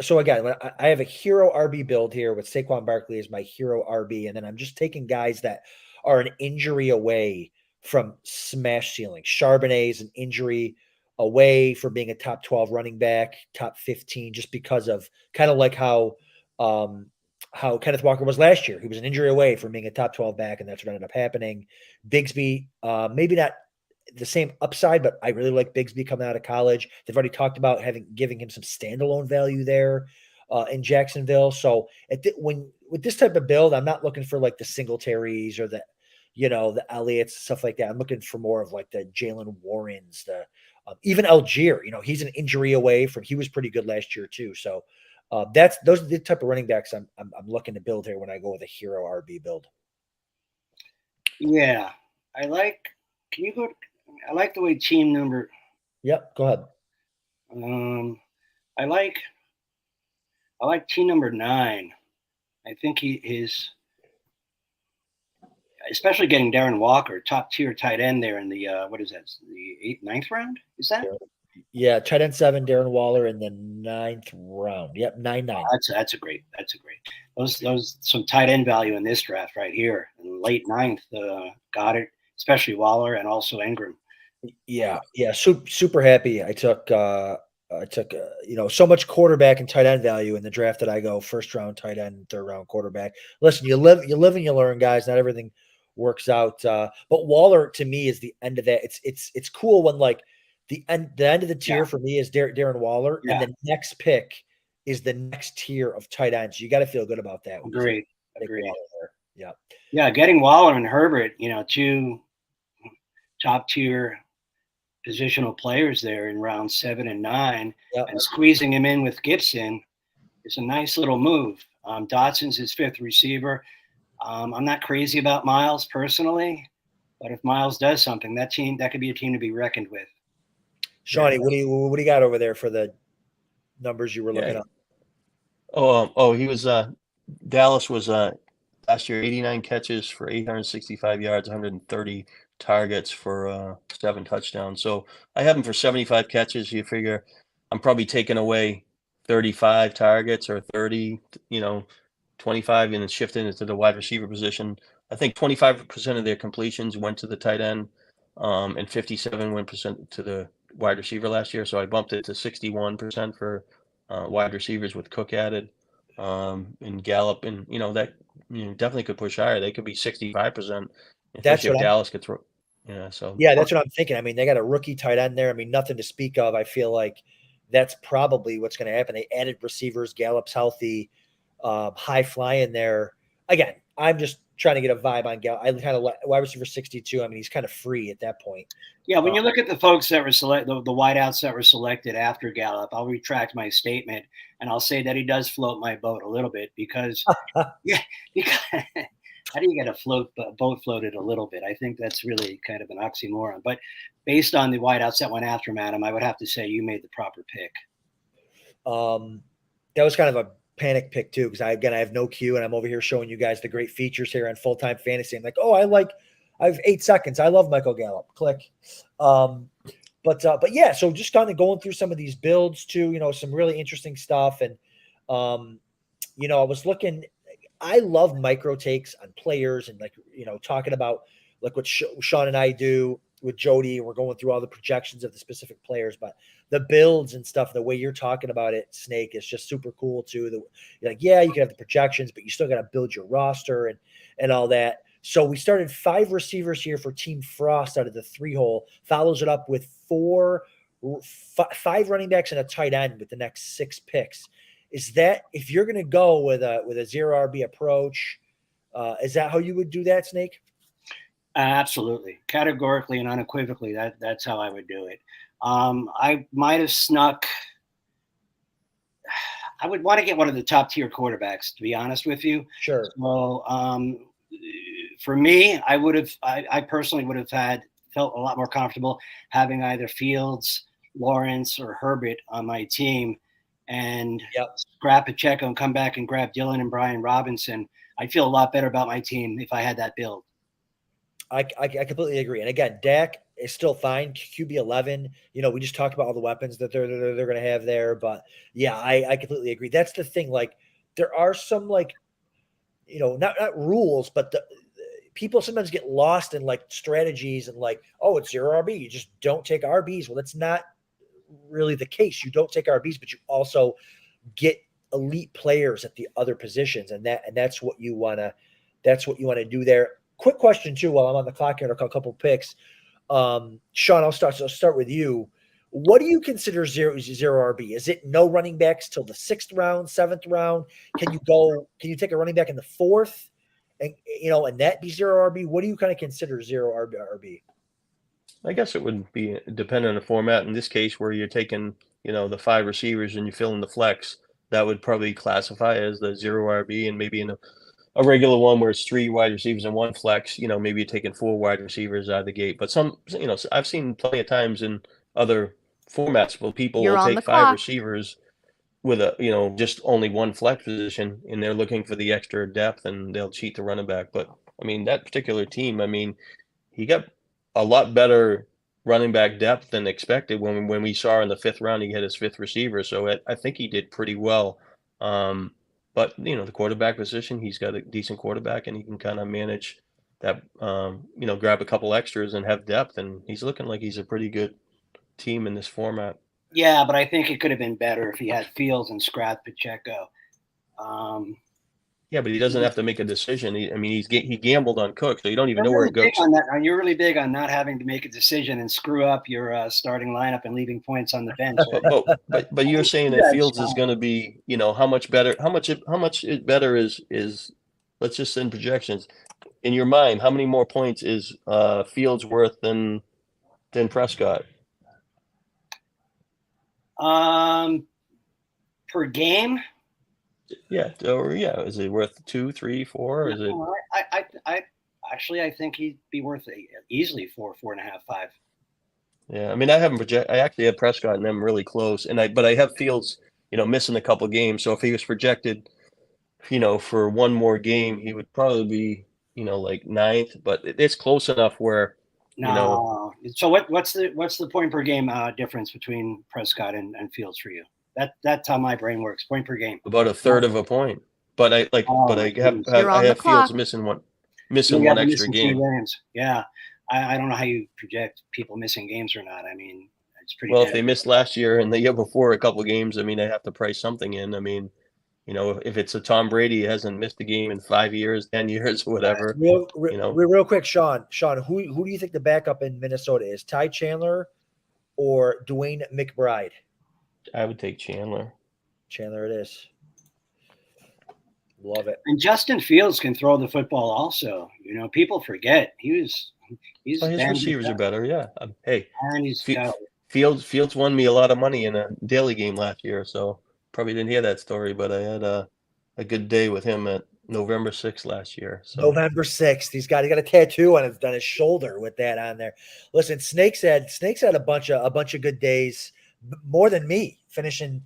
so again, when I have a hero RB build here with Saquon Barkley as my hero RB, and then I'm just taking guys that are an injury away from smash ceiling. Charbonnet's an injury away from being a top 12 running back, top 15, just because of kind of like how Kenneth Walker was last year. He was an injury away from being a top 12 back, and that's what ended up happening. Bigsby, maybe not the same upside, but I really like Bigsby coming out of college. They've already talked about giving him some standalone value there in Jacksonville. So with this type of build, I'm not looking for like the Singletaries or the Elliott's, stuff like that. I'm looking for more of like the Jalen Warrens, even Algier. He's an injury away from. He was pretty good last year too. So those are the type of running backs I'm looking to build here when I go with a hero RB build. Yeah, I like. Can you go? I like the way team number. Yep, go ahead. I like team number 9. I think he is, especially getting Darren Walker, top tier tight end there in the what is that? The 9th round? Is that? Yeah, tight end 7, Darren Waller in the 9th round. Yep, 9-9. That's a great. Those some tight end value in this draft right here in late 9th. Got it, especially Waller and also Ingram. Yeah, super happy. So much quarterback and tight end value in the draft that I go first round tight end, third round quarterback. Listen, you live and you learn, guys. Not everything works out. But Waller to me is the end of that. It's cool when like the end of the tier for me is Darren Waller, and the next pick is the next tier of tight ends. You got to feel good about that. Agreed. Yeah. Yeah, getting Waller and Herbert, two top tier positional players there in round 7 and 9, and squeezing him in with Gibson is a nice little move. Dotson's his 5th receiver. I'm not crazy about Miles personally, but if Miles does something, that could be a team to be reckoned with. Shawnee, what do you got over there for the numbers you were looking at? He was Dallas was last year 89 catches for 865 yards, 130 targets for 7 touchdowns. So I have him for 75 catches. You figure I'm probably taking away 35 targets or 30, 25 and then shifting into the wide receiver position. I think 25% of their completions went to the tight end, and 57% to the wide receiver last year. So I bumped it to 61% for wide receivers with Cook added, and Gallup, and that definitely could push higher. They could be 65%. Especially if Dallas gets, that's what I'm thinking. I mean, they got a rookie tight end there. I mean, nothing to speak of. I feel like that's probably what's going to happen. They added receivers. Gallup's healthy, high flying there. Again, I'm just trying to get a vibe on Gallup. I kind of wide receiver 62. I mean, he's kind of free at that point. Yeah, when you look at the folks that were selected, the wideouts that were selected after Gallup, I'll retract my statement and I'll say that he does float my boat a little bit because how do you get a boat floated a little bit? I think that's really kind of an oxymoron. But based on the wideouts that went after him, Adam, I would have to say you made the proper pick. That was kind of a panic pick too, because I have no cue and I'm over here showing you guys the great features here on Full Time Fantasy. I'm like, I have 8 seconds. I love Michael Gallup. Click. But yeah, so just kind of going through some of these builds too, some really interesting stuff. And I was looking. I love micro takes on players and talking about like what Shawn and I do with Jody. We're going through all the projections of the specific players, but the builds and stuff, the way you're talking about it, Snake, is just super cool too. You're like, you can have the projections, but you still got to build your roster and all that. So we started 5 receivers here for Team Frost out of the 3-hole, follows it up with 5 running backs and a tight end with the next 6 picks. Is that, if you're going to go with a 0 RB approach, is that how you would do that, Snake? Absolutely. Categorically and unequivocally, that's how I would do it. I might have snuck. I would want to get one of the top tier quarterbacks, to be honest with you. Sure. So for me, I personally would have felt a lot more comfortable having either Fields, Lawrence, or Herbert on my team, and grab Pacheco and come back and grab Dillon and Brian Robinson. I'd feel a lot better about my team if I had that build. I completely agree. And again, Dak is still fine. QB 11. We just talked about all the weapons that they're going to have there. But yeah, I completely agree. That's the thing. Like, there are some not rules, but the people sometimes get lost in like strategies and like, it's 0 RB. You just don't take RBs. Well, that's not really the case. You don't take RBs, but you also get elite players at the other positions, and that's what you want to do there. Quick question too, while I'm on the clock here, a couple picks. Shawn, I'll start with you. What do you consider zero RB? Is it no running backs till the 6th round, 7th round? Can you take a running back in the 4th and that be 0 RB? What do you kind of consider 0 RB? I guess it would be dependent on the format. In this case, where you're taking, the 5 receivers and you fill in the flex, that would probably classify as the 0 RB. And maybe in a regular one where it's 3 wide receivers and 1 flex, maybe you're taking 4 wide receivers out of the gate. But some, I've seen plenty of times in other formats where people will take 5 receivers with just only 1 flex position, and they're looking for the extra depth, and they'll cheat the running back. But I mean, that particular team, he got a lot better running back depth than expected. When we saw in the 5th round, he had his 5th receiver. So I think he did pretty well. But the quarterback position, he's got a decent quarterback, and he can kind of manage that. Grab a couple extras and have depth, and he's looking like he's a pretty good team in this format. Yeah, but I think it could have been better if he had Fields and Scrap Pacheco. Yeah, but he doesn't have to make a decision. He gambled on Cook, so you don't even know where it goes. You're really big on not having to make a decision and screw up your starting lineup and leaving points on the bench. but you're saying that Fields is going to be, how much better? How much better is? Let's just send projections. In your mind, how many more points is Fields worth than Prescott? Per game. Yeah, is it worth 2, 3, 4? Is it? I think he'd be worth easily 4, 4.5, 5. Yeah, I haven't I actually have Prescott and them really close, but I have Fields, missing a couple games. So if he was projected, for one more game, he would probably be, like 9th. But it's close enough where. No. So what's the point per game difference between Prescott and Fields for you? That's how my brain works. Point per game. About a third of a point. But I have Fields missing one extra game. Yeah. I don't know how you project people missing games or not. It's pretty. Well, if they missed last year and the year before a couple of games, I have to price something in. If it's a Tom Brady, he hasn't missed a game in 5 years, 10 years, whatever. Real quick, Shawn, who do you think the backup in Minnesota is? Ty Chandler or Dwayne McBride? I would take Chandler. Chandler it is. Love it. And Justin Fields can throw the football also. People forget he's his receivers are better, yeah. Hey, and he's Fields won me a lot of money in a daily game last year, so probably didn't hear that story, but I had a good day with him at November 6th last year. So. November 6th. He got a tattoo on his shoulder with that on there. Listen, Snake's had a bunch of good days, more than me, finishing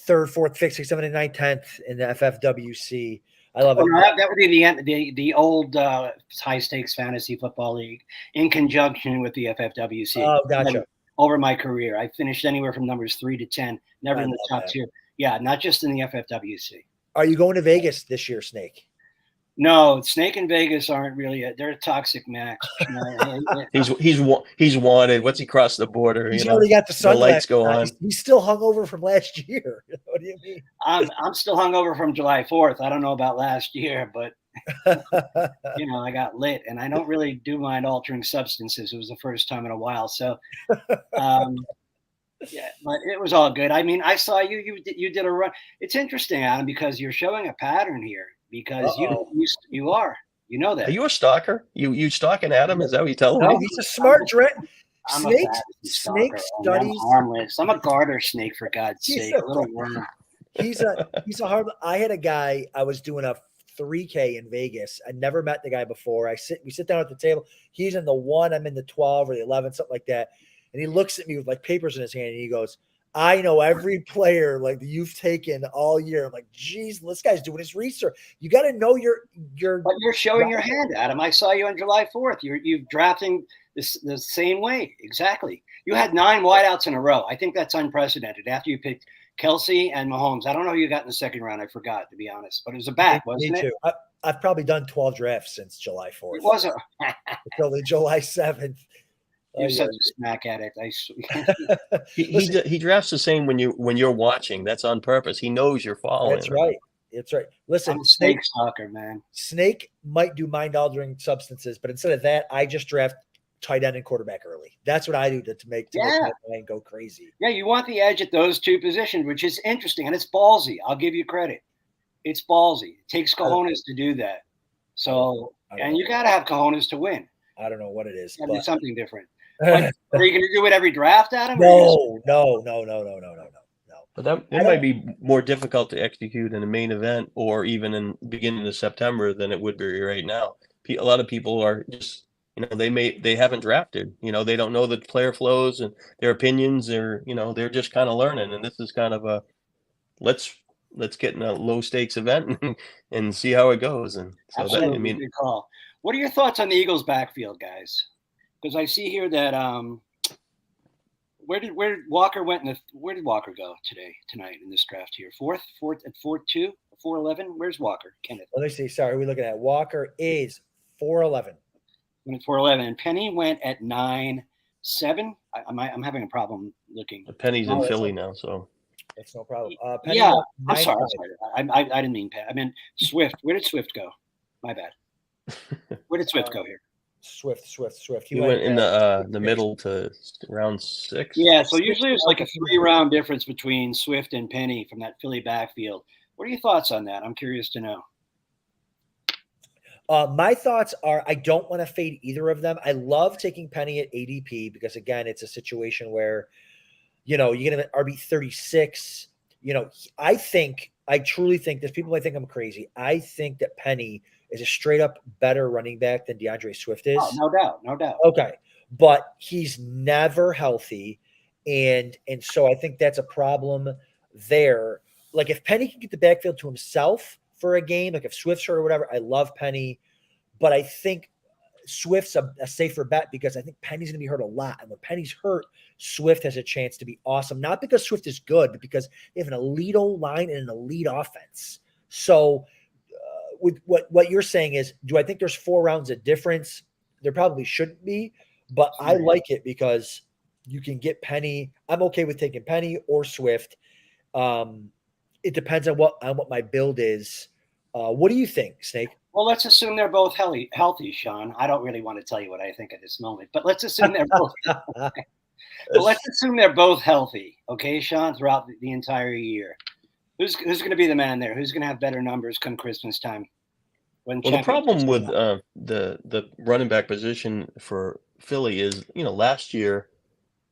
3rd, 4th, 5th, 6th, 7th, and 9th, 10th in the FFWC. I love it. That would be the old high stakes fantasy football league in conjunction with the FFWC. Oh, gotcha. Over my career, I finished anywhere from numbers 3 to 10, never in the top tier. Yeah, not just in the FFWC. Are you going to Vegas this year, Snake? No, Snake and Vegas aren't really. They're a toxic match. He's wanted. Once he crossed the border, he's already got the lights go on. He's still hungover from last year. What do you mean? I'm still hungover from July 4th. I don't know about last year, but I got lit, and I don't really do mind altering substances. It was the first time in a while, so. Yeah, but it was all good. I saw you did a run. It's interesting, Adam, because you're showing a pattern here. Because you are, that. Are you a stalker? You stalking Adam? Is that what you tell him? No, he's a smart Snake studies. I'm harmless. I'm a garter snake, for God's sake. A little worm. He's a hard. I had a guy. I was doing a 3K in Vegas. I never met the guy before. We sit down at the table. He's in the 1. I'm in the 12 or the 11, something like that. And he looks at me with like papers in his hand, and he goes, I know every player like you've taken all year. I'm like, geez, this guy's doing his research. You got to know your. But you're showing your hand, Adam. I saw you on July 4th. You're drafting the same way. Exactly. You had 9 wideouts in a row. I think that's unprecedented. After you picked Kelsey and Mahomes, I don't know who you got in the 2nd round. I forgot, to be honest. But it was a back, wasn't it? Me too. I've probably done 12 drafts since July 4th. It wasn't until the July 7th. You're such a snack addict. He drafts the same when you're watching. That's on purpose. He knows you're following. That's right. That's right. Listen, I'm a Snake stalker, man. Snake might do mind-altering substances, but instead of that, I just draft tight end and quarterback early. That's what I do to make my mind go crazy. Yeah, you want the edge at those 2 positions, which is interesting, and it's ballsy. I'll give you credit. It's ballsy. It takes cojones to do that. So, and you got to have cojones to win. I don't know what it is. It's something different. Are you going to do it every draft, Adam? No. But it might be more difficult to execute in a main event or even in the beginning of September than it would be right now. A lot of people are just, they haven't drafted. They don't know the player flows and their opinions. They're just kind of learning. And this is kind of a let's get in a low stakes event and see how it goes. And so good call. What are your thoughts on the Eagles' backfield, guys? Because I see here that Where did Walker where did Walker go tonight in this draft here? Fourth at 4-2, 4-11. Where's Walker? Kenneth. Let me see. Sorry, we're looking at Walker is 4'11". Went at 4'11", and Penny went at 9'7". I'm having a problem looking. Penny's in Philly now, so that's no problem. Penny Yeah, I'm 9'5". sorry. I didn't mean Penny. I meant Swift. Where did Swift go? My bad. Where did Swift go here? Swift. He went in the middle to round 6. Yeah, so usually there's like a 3-round difference between Swift and Penny from that Philly backfield. What are your thoughts on that? I'm curious to know. My thoughts are I don't want to fade either of them. I love taking Penny at ADP because, again, it's a situation where, you get him at RB 36. I truly think this. People might think I'm crazy. I think that Penny is a straight up better running back than DeAndre Swift is. Oh, no doubt. Okay. But he's never healthy. And so I think that's a problem there. Like if Penny can get the backfield to himself for a game, like if Swift's hurt or whatever, I love Penny. But I think Swift's a safer bet because I think Penny's going to be hurt a lot. And when Penny's hurt, Swift has a chance to be awesome. Not because Swift is good, but because they have an elite O-line and an elite offense. So with what you're saying is, do I think there's 4 rounds of difference? There probably shouldn't be, but I like it because you can get Penny. I'm okay with taking Penny or Swift. It depends on what my build is. What do you think, Snake? Well, let's assume they're both healthy, Shawn. I don't really want to tell you what I think at this moment, but let's assume they're both. But let's assume they're both healthy, okay, Shawn, throughout the entire year. Who's going to be the man there? Who's going to have better numbers come Christmas time? Well, the problem with the running back position for Philly is, last year,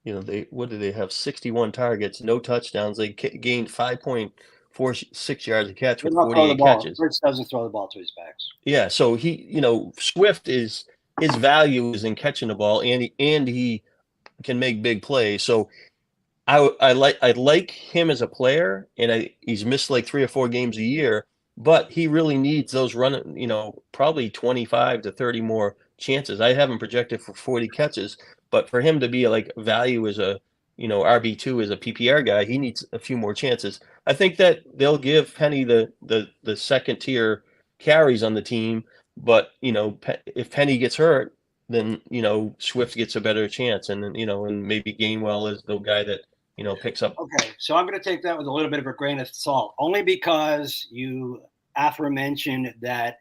they have 61 targets, no touchdowns. They gained 5.46 yards a catch with 48 catches. Fritz doesn't throw the ball to his backs. Yeah, so Swift his value is in catching the ball, and he can make big plays. So I like him as a player, and he's missed like 3 or 4 games a year, but he really needs those probably 25 to 30 more chances. I have him projected for 40 catches, but for him to be like value as a RB2 as a PPR guy, he needs a few more chances. I think that they'll give Penny the second tier carries on the team, but if Penny gets hurt, then Swift gets a better chance, and then and maybe Gainwell is the guy that picks up. Okay, so I'm going to take that with a little bit of a grain of salt, only because you aforementioned that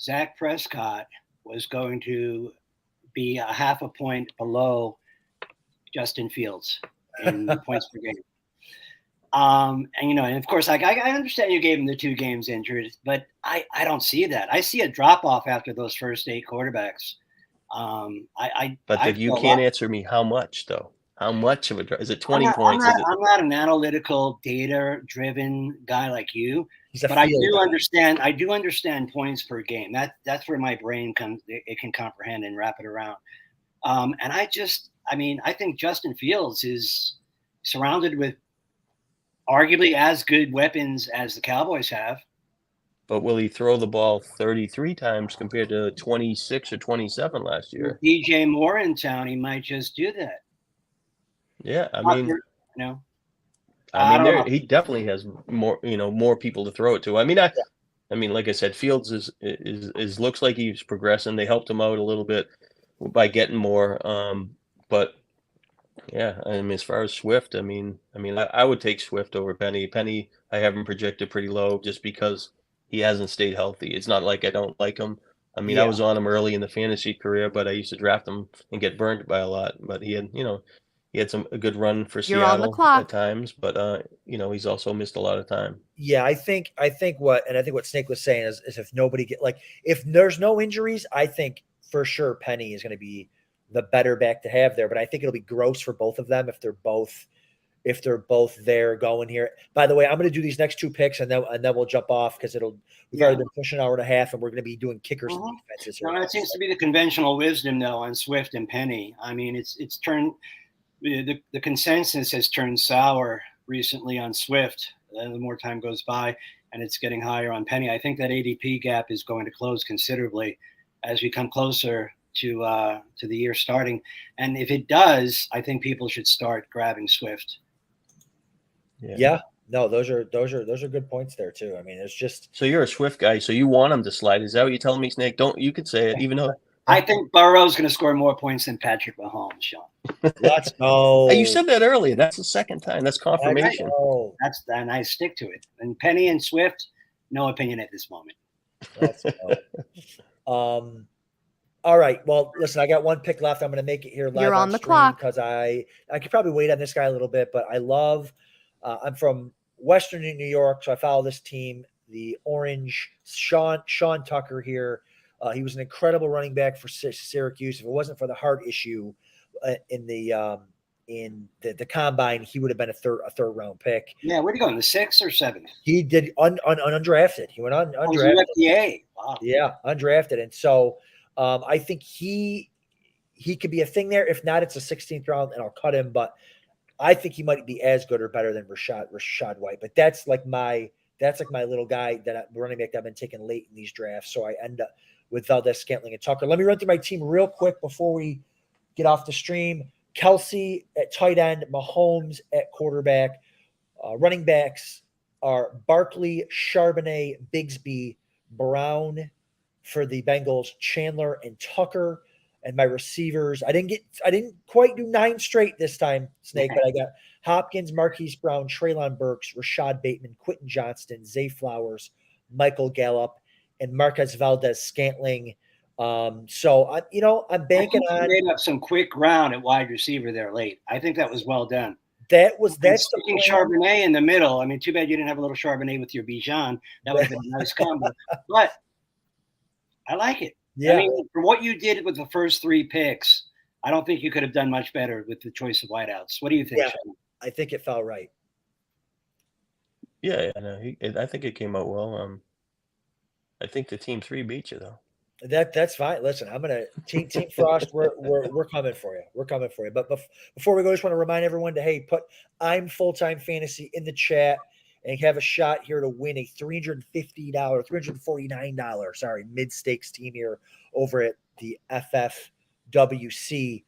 Zach Prescott was going to be a half a point below Justin Fields in points per game. And of course, I understand you gave him the 2 games injured, but I don't see that. I see a drop off after those first 8 quarterbacks. But you can't answer me how much though. How much of a drop? Is it 20 points? I'm not an analytical, data-driven guy like you, but I do understand points per game. That's where my brain it can comprehend and wrap it around. And I think Justin Fields is surrounded with arguably as good weapons as the Cowboys have. But will he throw the ball 33 times compared to 26 or 27 last year? With DJ Moore in town, he might just do that. Yeah, he definitely has more people to throw it to. I mean, like I said, Fields is looks like he's progressing. They helped him out a little bit by getting more. But yeah, as far as Swift, I would take Swift over Penny. Penny, I have him projected pretty low just because he hasn't stayed healthy. It's not like I don't like him. I was on him early in the fantasy career, but I used to draft him and get burned by a lot. But he had, he had a good run for Seattle at times, but he's also missed a lot of time. Yeah, I think what Snake was saying is if nobody if there's no injuries, I think for sure Penny is going to be the better back to have there. But I think it'll be gross for both of them if they're both there going here. By the way, I'm going to do these next 2 picks and then we'll jump off because we've already been pushing an hour and a half and we're going to be doing kickers and defenses here. No, that seems to be the conventional wisdom though on Swift and Penny. I mean, it's turned. The consensus has turned sour recently on Swift. The more time goes by, and it's getting higher on Penny. I think that ADP gap is going to close considerably as we come closer to the year starting. And if it does, I think people should start grabbing Swift. Yeah. No, those are good points there too. I mean, it's just. So you're a Swift guy, so you want him to slide. Is that what you're telling me, Snake? You could say it, even though. I think Burrow's going to score more points than Patrick Mahomes, Shawn. Let's go. You said that earlier. That's the second time. That's confirmation. And I stick to it. And Penny and Swift, no opinion at this moment. Let's go. All right. Well, listen, I got one pick left. I'm going to make it here live. You're on the clock because I could probably wait on this guy a little bit, but I love. I'm from Western New York, so I follow this team. The Orange, Shawn Tucker here. He was an incredible running back for Syracuse. If it wasn't for the heart issue in the combine, he would have been a third round pick. Yeah, where'd he go, in the 6th or 7th? He did undrafted. He went on undrafted. UFDA. Wow. Yeah, undrafted, and so I think he could be a thing there. If not, it's a 16th round, and I'll cut him. But I think he might be as good or better than Rachaad White. But that's like my little guy running back that I've been taking late in these drafts. So I end up with Valdez-Scantling and Tucker. Let me run through my team real quick before we get off the stream. Kelsey at tight end, Mahomes at quarterback. Running backs are Barkley, Charbonnet, Bigsby, Brown for the Bengals, Chandler and Tucker. And my receivers, I didn't quite do 9 straight this time, Snake, but I got Hopkins, Marquise Brown, Treylon Burks, Rashad Bateman, Quentin Johnston, Zay Flowers, Michael Gallup, and Marquez Valdez-Scantling. So I'm banking on. Made up some quick ground at wide receiver there late. I think that was well done. That's sticking Charbonnet in the middle. I mean, too bad you didn't have a little Charbonnet with your Bijan. That would have been a nice combo. But I like it. Yeah. I mean, for what you did with the first 3 picks, I don't think you could have done much better with the choice of wideouts. What do you think, Shawn? I think it felt right. Yeah, I think it came out well. I think the team 3 beat you though. That's fine. Listen, I'm gonna Team Frost. We're coming for you. We're coming for you. But before we go, I just want to remind everyone to put I'm Full-Time Fantasy in the chat and have a shot here to win a $349 mid-stakes team here over at the FFWC.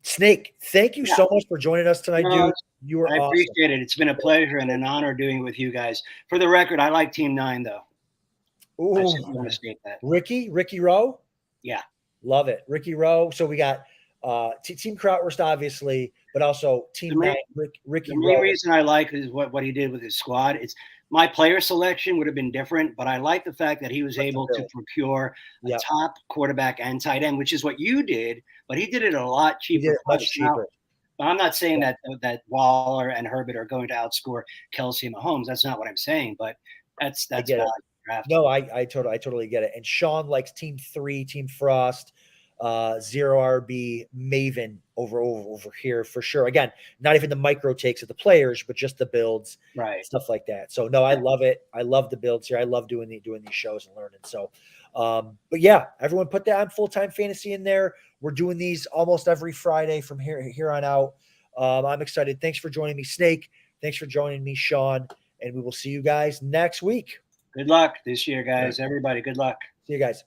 Snake, thank you so much for joining us tonight, dude. You were awesome. Appreciate it. It's been a pleasure and an honor doing it with you guys. For the record, I like Team 9 though. Ooh, I just want to state that. Ricky Rowe? Yeah. Love it. Ricky Rowe. So we got Team Krautwurst, obviously, but also Team 9, Ricky Rowe. The main reason I like is what he did with his squad. It's my player selection would have been different, but I like the fact that he was able to procure a top quarterback and tight end, which is what you did, but he did it a lot cheaper. He did it much cheaper. Now, I'm not saying that Waller and Herbert are going to outscore Kelsey and Mahomes. That's not what I'm saying, but that's value. No, I totally get it. And Shawn likes Team 3, Team Frost, Zero RB, Maven over here for sure. Again, not even the micro takes of the players, but just the builds, right? Stuff like that. So no, I love it. I love the builds here. I love doing these shows and learning. So, but yeah, everyone put that on Full-Time Fantasy in there. We're doing these almost every Friday from here on out. I'm excited. Thanks for joining me, Snake. Thanks for joining me, Shawn. And we will see you guys next week. Good luck this year, guys. Everybody, good luck. See you guys.